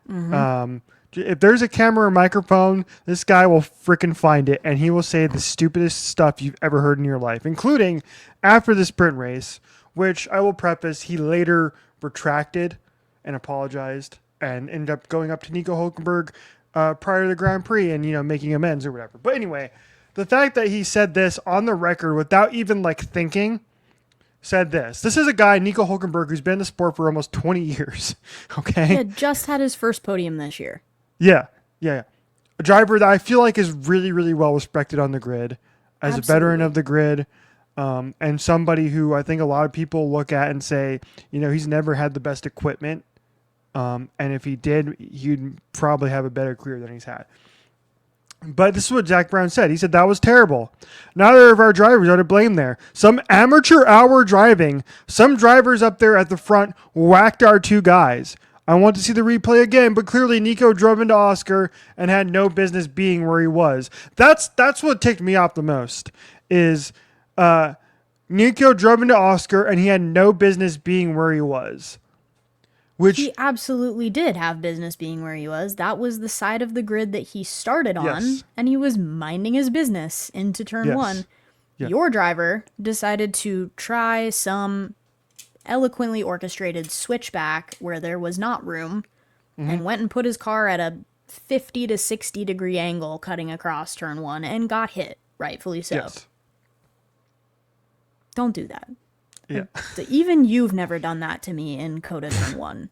If there's a camera or microphone, this guy will freaking find it, and he will say the stupidest stuff you've ever heard in your life, including after the sprint race, which I will preface, he later retracted and apologized and ended up going up to Nico Hulkenberg prior to the Grand Prix and, making amends or whatever. But anyway, the fact that he said this on the record without even thinking, said this. This is a guy, Nico Hulkenberg, who's been in the sport for almost 20 years. Okay. he had just had his first podium this year. Yeah. A driver that I feel like is really, really well respected on the grid as a veteran of the grid. And somebody who I think a lot of people look at and say, he's never had the best equipment. And if he did, he'd probably have a better career than he's had. But this is what Zach Brown said. He said, that was terrible. Neither of our drivers are to blame there. Some amateur hour driving, some drivers up there at the front whacked our two guys. I want to see the replay again, but clearly Nico drove into Oscar and had no business being where he was. That's what ticked me off the most, is Nico drove into Oscar and he had no business being where he was. Which he absolutely did have business being where he was. That was the side of the grid that he started on, Yes. and he was minding his business into turn Yes. one. Yeah. Your driver decided to try some eloquently orchestrated switchback where there was not room and went and put his car at a 50 to 60 degree angle cutting across turn one and got hit, rightfully so. Yes. Don't do that. Yeah. Even you've never done that to me in COTA turn one.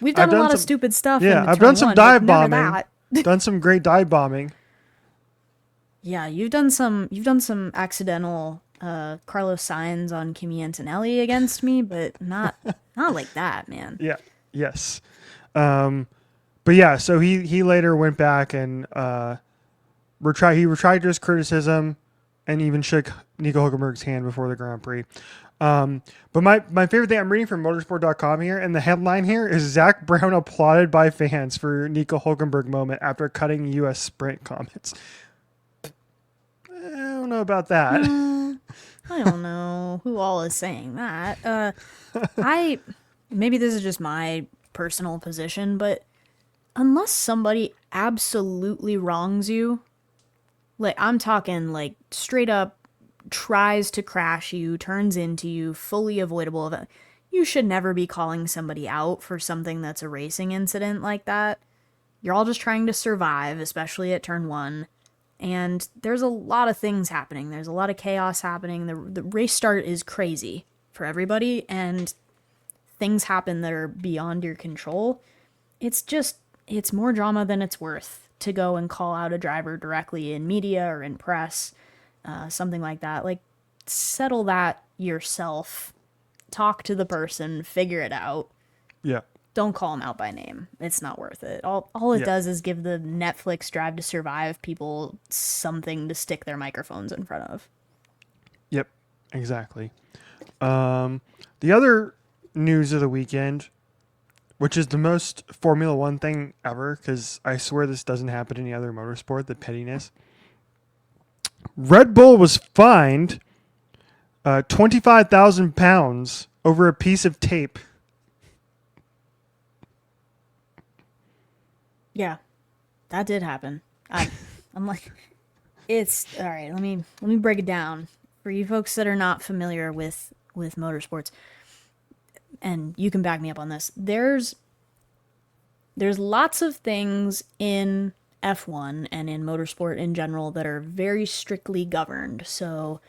We've done I've a done lot of some- stupid stuff. Yeah, in I've turn done some one, dive but never bombing. that. Done some great dive bombing. Yeah, you've done some accidental Carlos Sainz on Kimi Antonelli against me, but not like that, man. Yeah. Yes. But yeah, so he later went back and retracted his criticism and even shook Nico Hulkenberg's hand before the Grand Prix. But my favorite thing, I'm reading from motorsport.com here, and the headline here is Zach Brown applauded by fans for Nico Hulkenberg moment after cutting U.S. sprint comments. I don't know about that. I don't know who all is saying that. Maybe this is just my personal position, but unless somebody absolutely wrongs you, like I'm talking like straight up tries to crash you, turns into you, fully avoidable event, you should never be calling somebody out for something that's a racing incident like that. You're all just trying to survive, especially at turn one. And there's a lot of things happening. There's a lot of chaos happening. The race start is crazy for everybody, and things happen that are beyond your control. It's more drama than it's worth to go and call out a driver directly in media or in press, something like that. Like, settle that yourself. Talk to the person, figure it out. Yeah. Don't call them out by name. It's not worth it. All it Yeah. does is give the Netflix Drive to Survive people something to stick their microphones in front of. Yep. Exactly. The other news of the weekend, which is the most Formula One thing ever, because I swear this doesn't happen in any other motorsport, the pettiness. Red Bull was fined 25,000 pounds over a piece of tape. Yeah, that did happen. I'm like, it's all right. Let me break it down for you folks that are not familiar with motorsports, and you can back me up on this. There's lots of things in F1 and in motorsport in general that are very strictly governed. So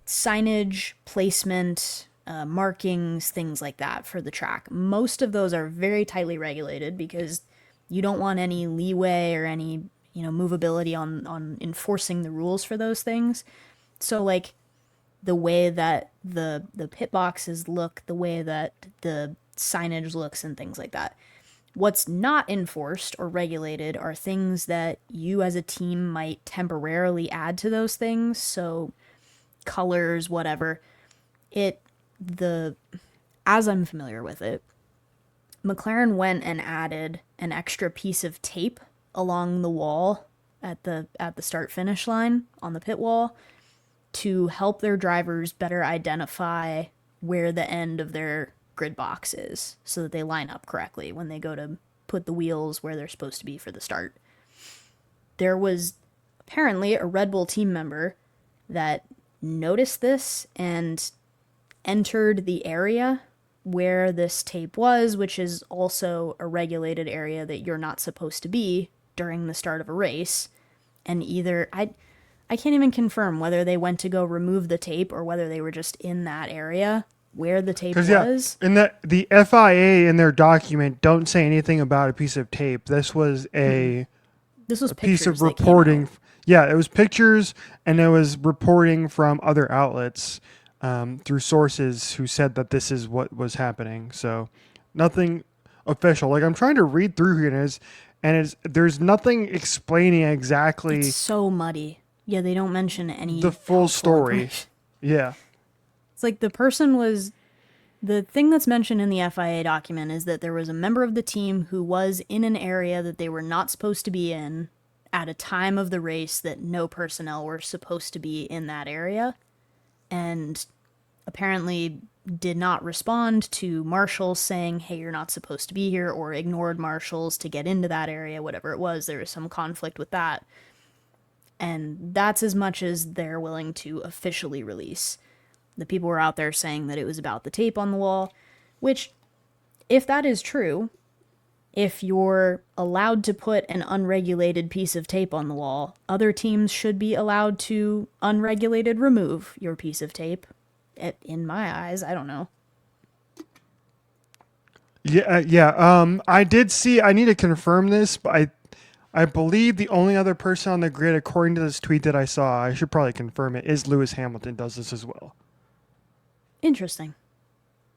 signage, placement, markings, things like that for the track. Most of those are very tightly regulated because you don't want any leeway or any, movability on enforcing the rules for those things. So like the way that the pit boxes look, the way that the signage looks and things like that. What's not enforced or regulated are things that you as a team might temporarily add to those things. So colors, whatever. As I'm familiar with it, McLaren went and added an extra piece of tape along the wall at the start finish line on the pit wall to help their drivers better identify where the end of their grid box is so that they line up correctly when they go to put the wheels where they're supposed to be for the start. There was apparently a Red Bull team member that noticed this and entered the area where this tape was, which is also a regulated area that you're not supposed to be during the start of a race. And either I can't even confirm whether they went to go remove the tape or whether they were just in that area where the tape was. Yeah, and the FIA in their document don't say anything about a piece of tape. This was a piece of reporting. Yeah, it was pictures, and it was reporting from other outlets through sources who said that this is what was happening. So nothing official. Like, I'm trying to read through here, and there's nothing explaining exactly. It's so muddy. Yeah, they don't mention any the full story. Yeah. It's like the thing that's mentioned in the FIA document is that there was a member of the team who was in an area that they were not supposed to be in at a time of the race that no personnel were supposed to be in that area, and apparently did not respond to marshals saying, hey, you're not supposed to be here, or ignored marshals to get into that area, whatever it was. There was some conflict with that. And that's as much as they're willing to officially release. The people were out there saying that it was about the tape on the wall, which, if that is true, if you're allowed to put an unregulated piece of tape on the wall, other teams should be allowed to unregulated remove your piece of tape. In my eyes, I don't know. Yeah. I did see. I need to confirm this, but I believe the only other person on the grid, according to this tweet that I saw, I should probably confirm it, is Lewis Hamilton does this as well. Interesting.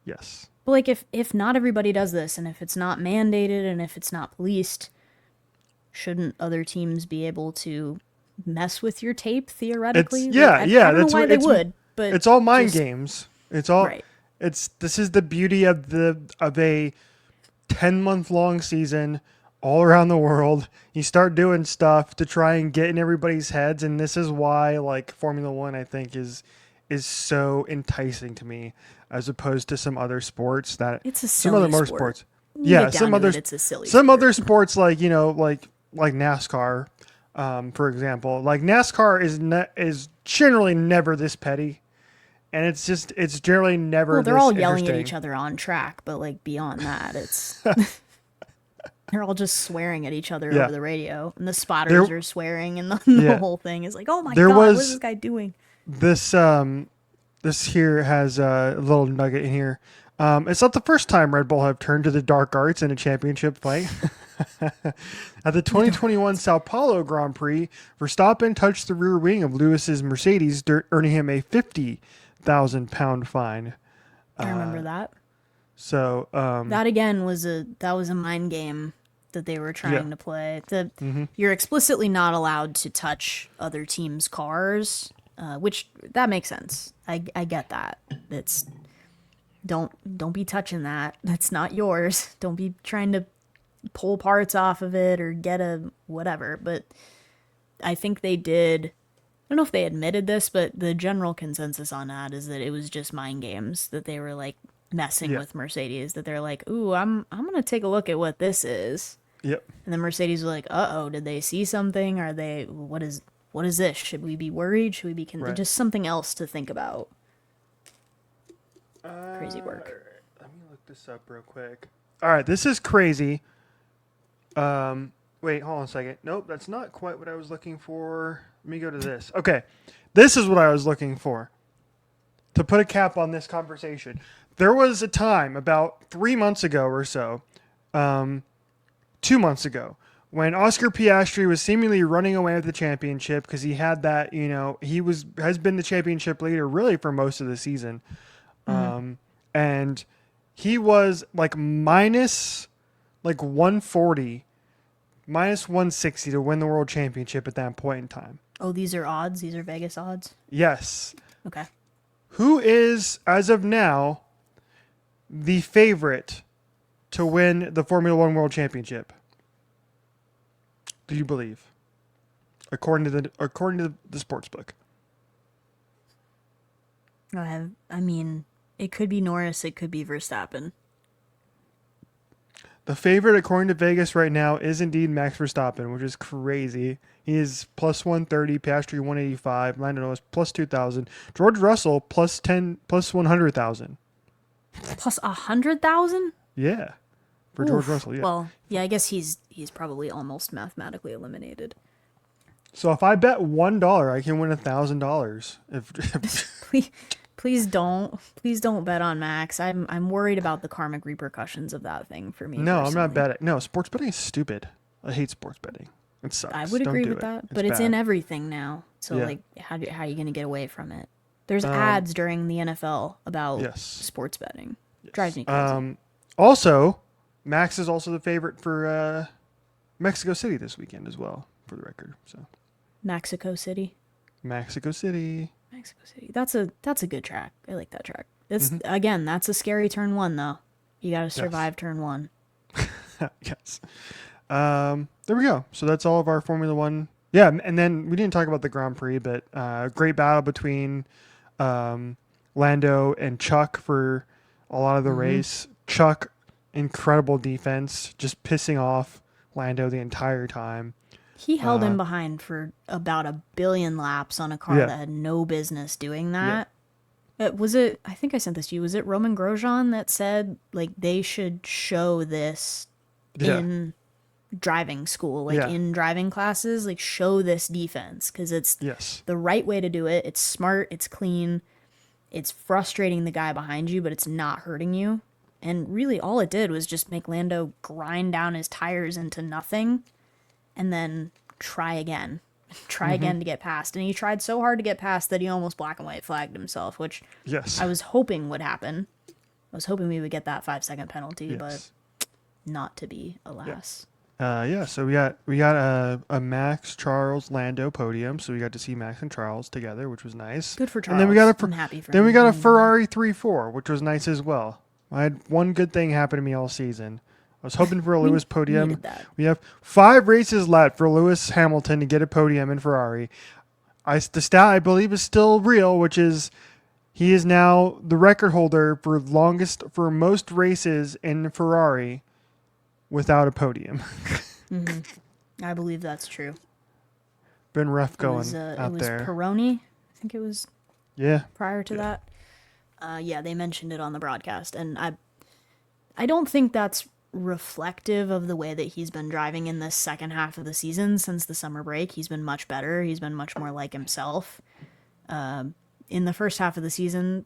Yes. But like, if not everybody does this, and if it's not mandated, and if it's not policed, shouldn't other teams be able to mess with your tape theoretically? I don't know why they would, but it's all mind games. It's all right. This is the beauty of a 10-month long season all around the world. You start doing stuff to try and get in everybody's heads, and this is why like Formula One, I think, is so enticing to me as opposed to some other sports that it's a some other silly motorsports. Yeah, Some other it's a silly some sport. other sports like like NASCAR, for example. Like NASCAR is generally never this petty, and it's generally never. Well, they're this all yelling at interesting. each other on track, but like beyond that, it's they're all just swearing at each other Yeah. over the radio, and the spotters are swearing, and the Yeah. whole thing is like, oh my There god, what is was this guy doing? This here has a little nugget in here. It's not the first time Red Bull have turned to the dark arts in a championship fight. At the 2021 Sao Paulo Grand Prix, Verstappen touched the rear wing of Lewis's Mercedes, earning him a £50,000 fine. I remember that. So That again was a mind game that they were trying to play. You're explicitly not allowed to touch other teams' cars, which that makes sense. I get that. It's don't be touching that. That's not yours. Don't be trying to pull parts off of it or get a whatever. But I think they did. I don't know if they admitted this, but the general consensus on that is that it was just mind games, that they were like messing with Mercedes, that they're like, ooh, I'm gonna take a look at what this is. Yep. And then Mercedes was like, uh-oh, did they see something? Are they, what is this? Should we be worried? Should we be, just something else to think about? Crazy work. Right. Let me look this up real quick. All right, this is crazy. Wait, hold on a second. Nope, that's not quite what I was looking for. Let me go to this. Okay, this is what I was looking for. To put a cap on this conversation, there was a time about 3 months ago or so, 2 months ago, when Oscar Piastri was seemingly running away with the championship because he had that, has been the championship leader really for most of the season. And he was like minus 140, minus 160 to win the world championship at that point in time. Oh, these are odds? These are Vegas odds? Yes. Okay. Who is, as of now, the favorite to win the Formula One World Championship? Do you believe? According to the sports book. I mean, it could be Norris, it could be Verstappen. The favorite, according to Vegas right now, is indeed Max Verstappen, which is crazy. He is plus 130, Piastri 185, Lando Norris plus 2,000, George Russell plus 100,000. Plus 100,000? Yeah, for George Russell. Yeah. Well, yeah, I guess he's probably almost mathematically eliminated. So if I bet $1, I can win $1,000. If Please don't bet on Max. I'm worried about the karmic repercussions of that thing for me. No, personally. I'm not betting. No, sports betting is stupid. I hate sports betting. It sucks. I would agree with that, but it's bad. in everything now. So Yeah. like, how are you gonna get away from it? There's ads during the NFL about sports betting. Yes. Drives me crazy. Also, Max is also the favorite for Mexico City this weekend as well, for the record. So Mexico City. Mexico City. That's a good track. I like that track. It's again, that's a scary turn one though. You got to survive turn one. Yes. There we go. So that's all of our Formula One. Yeah, and then we didn't talk about the Grand Prix, but great battle between Lando and Chuck for a lot of the race. Chuck, incredible defense, just pissing off Lando the entire time. He held him behind for about 1 billion laps on a car that had no business doing that. Yeah. I think I sent this to you. Was it Roman Grosjean that said, like, they should show this in driving school, like in driving classes, like show this defense because it's the right way to do it. It's smart. It's clean. It's frustrating the guy behind you, but it's not hurting you. And really all it did was just make Lando grind down his tires into nothing. And then try again to get past. And he tried so hard to get past that he almost black and white flagged himself, which I was hoping would happen. I was hoping we would get that 5-second penalty, but not to be, alas. So we got a Max, Charles, Lando podium. So we got to see Max and Charles together, which was nice. Good for Charles. And then we got I'm happy for him. him. We got a Ferrari 3-4, which was nice as well. I had one good thing happen to me all season. I was hoping for a Lewis podium. We have 5 races left for Lewis Hamilton to get a podium in Ferrari. The stat I believe is still real, which is he is now the record holder for most races in Ferrari without a podium. I believe that's true. Been rough It was going it out was there. Peroni. I think it was Yeah. prior to Yeah. that. Yeah, they mentioned it on the broadcast, and I don't think that's reflective of the way that he's been driving in this second half of the season since the summer break. He's been much better. He's been much more like himself. In the first half of the season,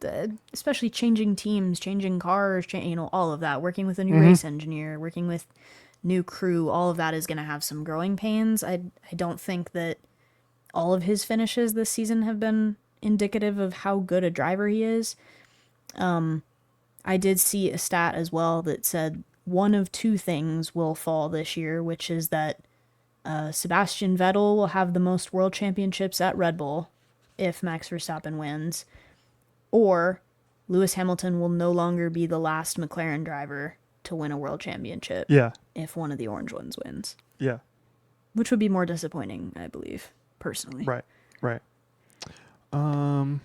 especially changing teams, changing cars, all of that, working with a new Mm-hmm. race engineer, working with new crew, all of that is going to have some growing pains. I don't think that all of his finishes this season have been indicative of how good a driver he is. I did see a stat as well that said one of two things will fall this year, which is that Sebastian Vettel will have the most world championships at Red Bull if Max Verstappen wins, or Lewis Hamilton will no longer be the last McLaren driver to win a world championship Yeah. if one of the orange ones wins, Yeah. which would be more disappointing, I believe, personally. Right. Right. Um,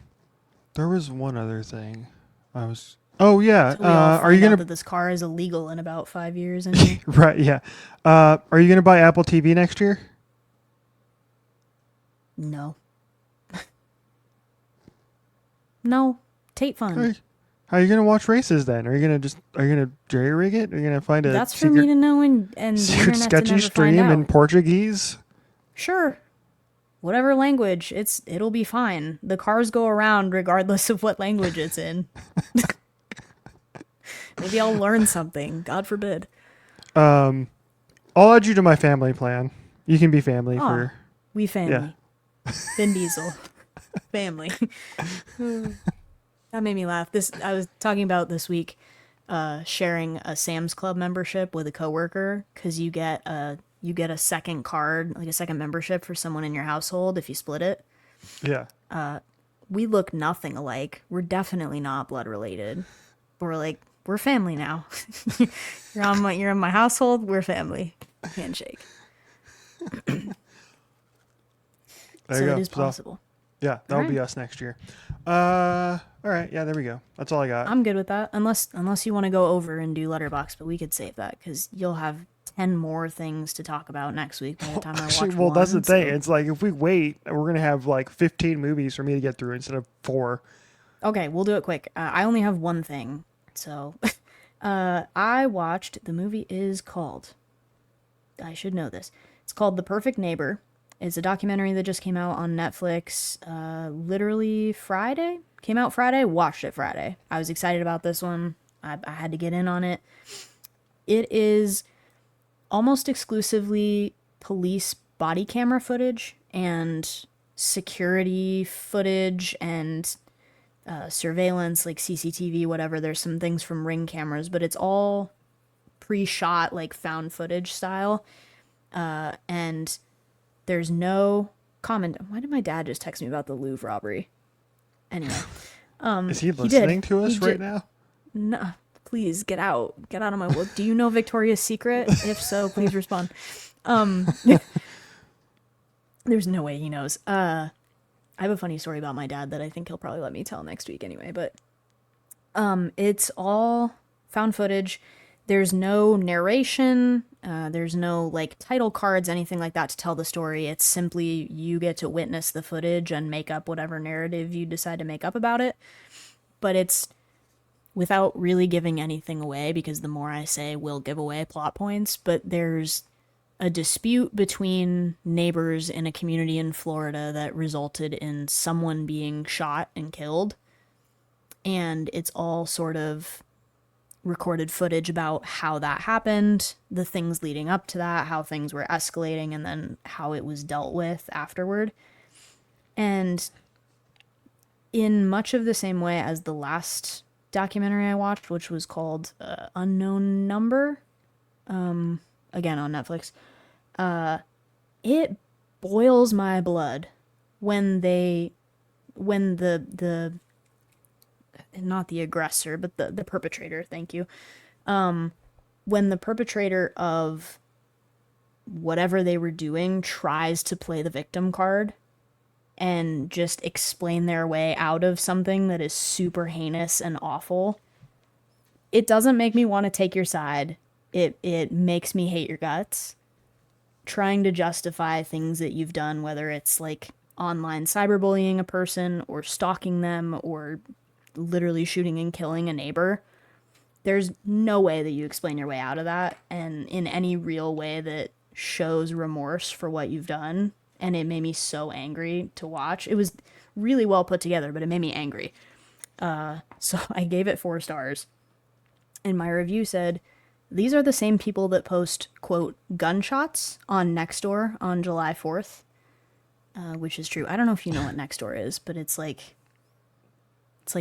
there was one other thing. I was. Oh yeah. Till we all Are you find out gonna? that this car is illegal in about 5 years anyway. Right. Yeah. Are you gonna buy Apple TV next year? No. No. Tate Fund. Okay. How are you gonna watch races then? Are you gonna jerry rig it? Are you gonna find a That's for me secret to know, and the secret internet to sketchy never stream find in out. Portuguese? Sure. Whatever language, it'll be fine. The cars go around regardless of what language it's in. Maybe I'll learn something. God forbid. I'll add you to my family plan. You can be family Oh, for we yeah. family. Vin Diesel. Family. That made me laugh. This I was talking about this week, sharing a Sam's Club membership with a coworker because you get a second card, like a second membership for someone in your household if you split it. Yeah. We look nothing alike. We're definitely not blood related. We're family now. You're in my household. We're family. Handshake. There So you it go. is possible. Yeah, that'll All be right. us next year. All right. Yeah, there we go. That's all I got. I'm good with that. Unless you want to go over and do Letterboxd, but we could save that because you'll have 10 more things to talk about next week by the time I Actually, watch well, one. that's the thing. So. It's like if we wait, we're gonna have like 15 movies for me to get through instead of 4. Okay, we'll do it quick. I only have one thing. So I watched, the movie is called, I should know this. It's called The Perfect Neighbor. It's a documentary that just came out on Netflix literally Friday. Came out Friday, watched it Friday. I was excited about this one. I had to get in on it. It is almost exclusively police body camera footage and security footage and surveillance, like CCTV, whatever. There's some things from Ring cameras, but it's all pre-shot, like found footage style. And there's no comment. Why did my dad just text me about the Louvre robbery? Anyway, Is he he did. listening to us He right did. now? No, please get out. Get out of my world. Do you know Victoria's Secret? If so, please respond. There's no way he knows. I have a funny story about my dad that I think he'll probably let me tell next week anyway, but it's all found footage. There's no narration. There's no like title cards, anything like that to tell the story. It's simply you get to witness the footage and make up whatever narrative you decide to make up about it. But it's without really giving anything away because the more I say will give away plot points. But there's a dispute between neighbors in a community in Florida that resulted in someone being shot and killed. And it's all sort of recorded footage about how that happened, the things leading up to that, how things were escalating, and then how it was dealt with afterward. And in much of the same way as the last documentary I watched, which was called Unknown Number, again on Netflix, it boils my blood when the not the aggressor, but the perpetrator, thank you. When the perpetrator of whatever they were doing tries to play the victim card and just explain their way out of something that is super heinous and awful, it doesn't make me want to take your side. It makes me hate your guts. trying to justify things that you've done, whether it's like online cyberbullying a person or stalking them or literally shooting and killing a neighbor. There's no way that you explain your way out of that, and in any real way that shows remorse for what you've done. And it made me so angry to watch. It was really well put together, but it made me angry. So I gave it 4 stars. And my review said, these are the same people that post, quote, gunshots on Nextdoor on July 4th, which is true. I don't know if you know what Nextdoor is, but it's like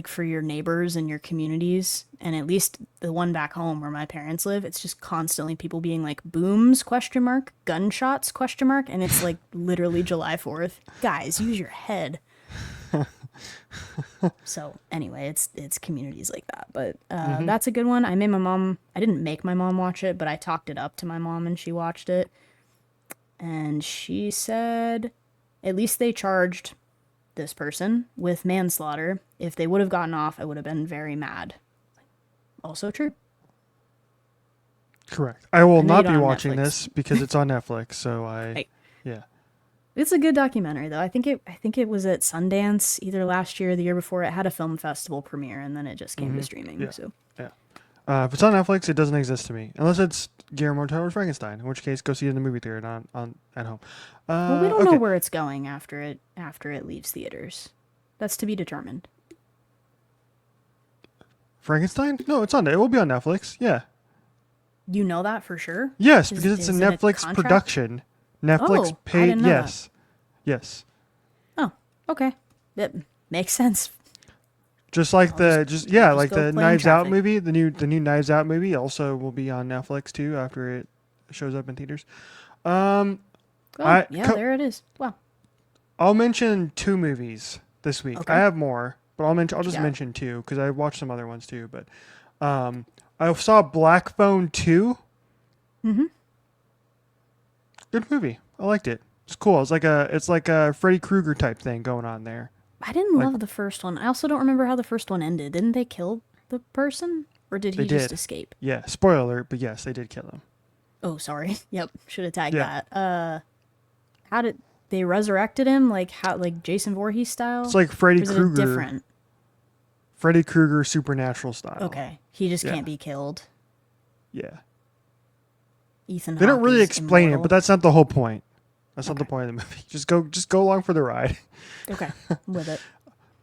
for your neighbors and your communities. And at least the one back home where my parents live, it's just constantly people being like, booms, question mark, gunshots, question mark. And it's like literally July 4th. Guys, use your head. So anyway, it's communities like that. But that's a good one. I didn't make my mom watch it, but I talked it up to my mom and she watched it. And she said at least they charged this person with manslaughter. If they would have gotten off, I would have been very mad. Also true. Correct. I will not be on watching Netflix. this because it's on Netflix. So Right. yeah. It's a good documentary though. I think it was at Sundance either last year or the year before. It had a film festival premiere and then it just came to streaming. Yeah. So Yeah. If it's on Netflix, it doesn't exist to me unless it's Guillermo del Toro's Frankenstein. In which case, go see it in the movie theater, not on at home. well, we don't okay. know where it's going after it leaves theaters. That's to be determined. Frankenstein? No, it's on. It will be on Netflix. Yeah. You know that for sure? Yes, because it's a is it a Netflix contract? production. Netflix Oh, I paid. didn't know Yes. Yes. Oh, okay. That makes sense. Just like I'll the just like go the play in Knives Out traffic. movie, the new Knives Out movie also will be on Netflix too after it shows up in theaters. Oh, I- yeah, there it is. Wow. I'll mention 2 movies this week. Okay. I have more, but I'll just got? mention 2 because I watched some other ones too. But I saw Black Phone 2. Mhm. Good movie. I liked it. It's cool. It's like a Freddy Krueger type thing going on there. I didn't Like- love the first one. I also don't remember how the first one ended. Didn't they kill the person? Or did he They just did. escape? Yeah, spoiler alert, but yes, they did kill him. Oh, sorry. Yep. Should have tagged Yeah. that. How did they resurrected him? Like Jason Voorhees style? It's like Freddy Or is it a Krueger. different? Freddy Krueger supernatural style. Okay. He just Yeah. can't be killed. Yeah. Ethan They don't Hawke really is explain it, immortal. but that's not the whole point. That's not the Okay. point of the movie. Just go along for the ride. Okay. I'm with it.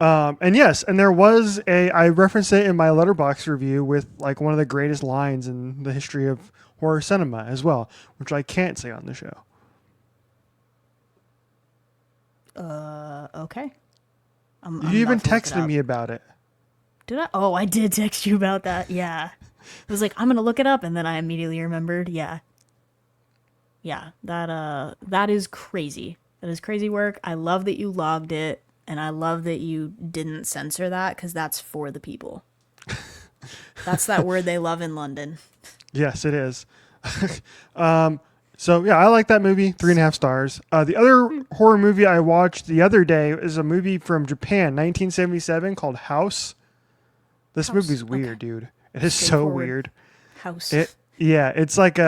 And yes, and there was I referenced it in my Letterboxd review with like one of the greatest lines in the history of horror cinema as well, which I can't say on the show. Okay. I'm You even about to look it texted up. me about it. Did I? Oh, I did text you about that. Yeah. I was like, I'm gonna look it up, and then I immediately remembered. Yeah. Yeah. That is crazy. That is crazy work. I love that you logged it, and I love that you didn't censor that because that's for the people. That's that word they love in London. Yes, it is. So yeah, I like that movie. 3.5 stars. The other horror movie I watched the other day is a movie from Japan, 1977, called House. This House, movie's weird, okay. dude. It is so Straightforward. weird. House. It's like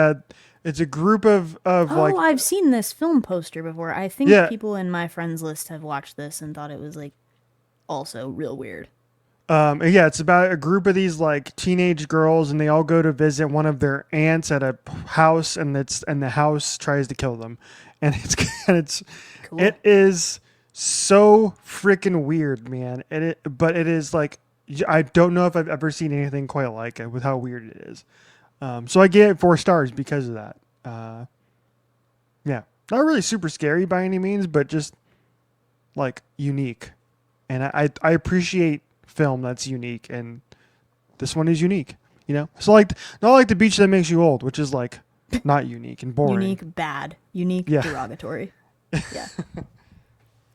it's a group of Oh, like I've seen this film poster before. I think Yeah. people in my friends list have watched this and thought it was like also real weird. and yeah, it's about a group of these like teenage girls, and they all go to visit one of their aunts at a house, and the house tries to kill them, and it's Cool. it is so freaking weird, man. But it is like I don't know if I've ever seen anything quite like it with how weird it is. So I gave it 4 stars because of that. Yeah, not really super scary by any means, but just like unique, and I appreciate film that's unique, and this one is unique. You know, so like not like The Beach That Makes You Old, which is like not unique and boring. Unique, bad. Unique, Yeah. derogatory. Yeah.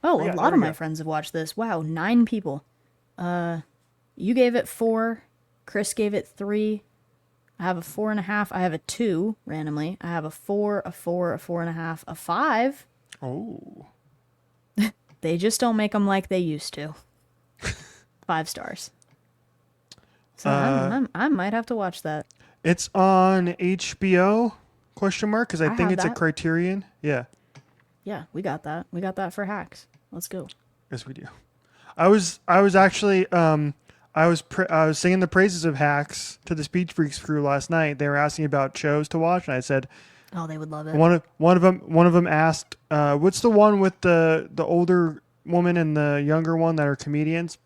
Oh, Yeah, a lot there of we my go. friends have watched this. Wow, 9 people. You gave it 4. Chris gave it 3. I have a 4.5. I have a 2 randomly. I have a 4, a 4, a 4.5, a 5. Oh, They just don't make them like they used to. 5 stars. So I might have to watch that. it's on HBO. Question mark? Because I I think have it's a that. criterion. Yeah. Yeah, we got that. We got that for hacks. Let's go. Yes, we do. I was actually I was singing the praises of Hacks to the Speech Freaks crew last night. They were asking about shows to watch, and I said Oh, they would love it. one of them asked, "What's the one with the older woman and the younger one that are comedians?"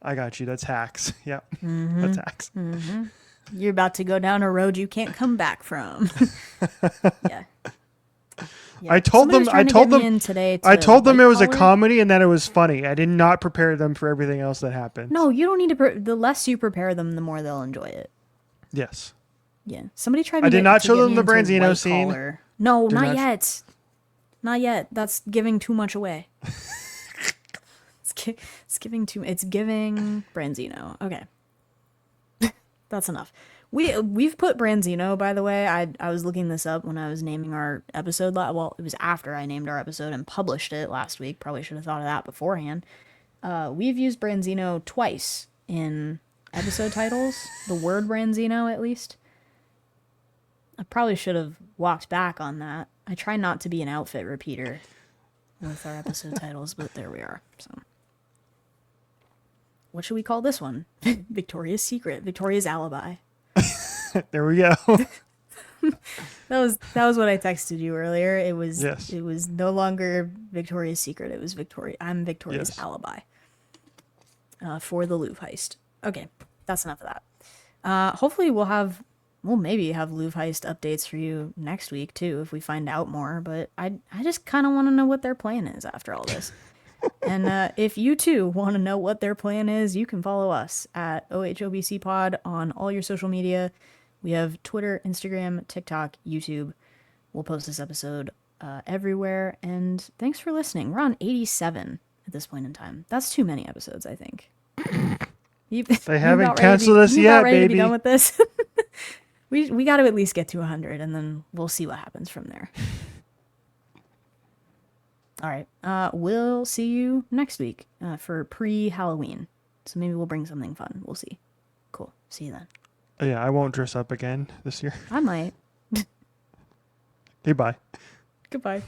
I got you. That's Hacks. Yeah, that's Hacks. You're about to go down a road you can't come back from. Yeah. Yeah. I told Somebody was them. trying to get me in today I to told them White it was a Collar. comedy and that it was funny. I did not prepare them for everything else that happened. No, you don't need to. The less you prepare them, the more they'll enjoy it. Yes. Yeah. Somebody tried I to did get, not to show get them me the into Branzino White scene. Collar. No, Did not not yet. Not yet. That's giving too much away. It's giving too. It's giving Branzino. Okay. That's enough. We've put Branzino, by the way. I was looking this up when I was naming our episode. Well, it was after I named our episode and published it last week. Probably should have thought of that beforehand. We've used Branzino twice in episode titles. The word Branzino, at least. I probably should have walked back on that. I try not to be an outfit repeater with our episode titles, but there we are. So, what should we call this one? Victoria's Secret, Victoria's Alibi. There we go. That was what I texted you earlier. Yes. It was no longer Victoria's Secret. It was I'm Victoria's Yes. alibi for the Louvre heist. Okay, that's enough of that. Hopefully we'll maybe have Louvre heist updates for you next week too if we find out more. But I just kind of want to know what their plan is after all this. And if you too want to know what their plan is, you can follow us at OHOBC Pod on all your social media. We have Twitter, Instagram, TikTok, YouTube. We'll post this episode everywhere. And thanks for listening. We're on 87 at this point in time. That's too many episodes, I think. They haven't canceled us yet, ready to be baby. done with this? we got to at least get to 100, and then we'll see what happens from there. All right. We'll see you next week for pre-Halloween. So maybe we'll bring something fun. We'll see. Cool. See you then. Oh, yeah, I won't dress up again this year. I might. Okay, bye. Goodbye.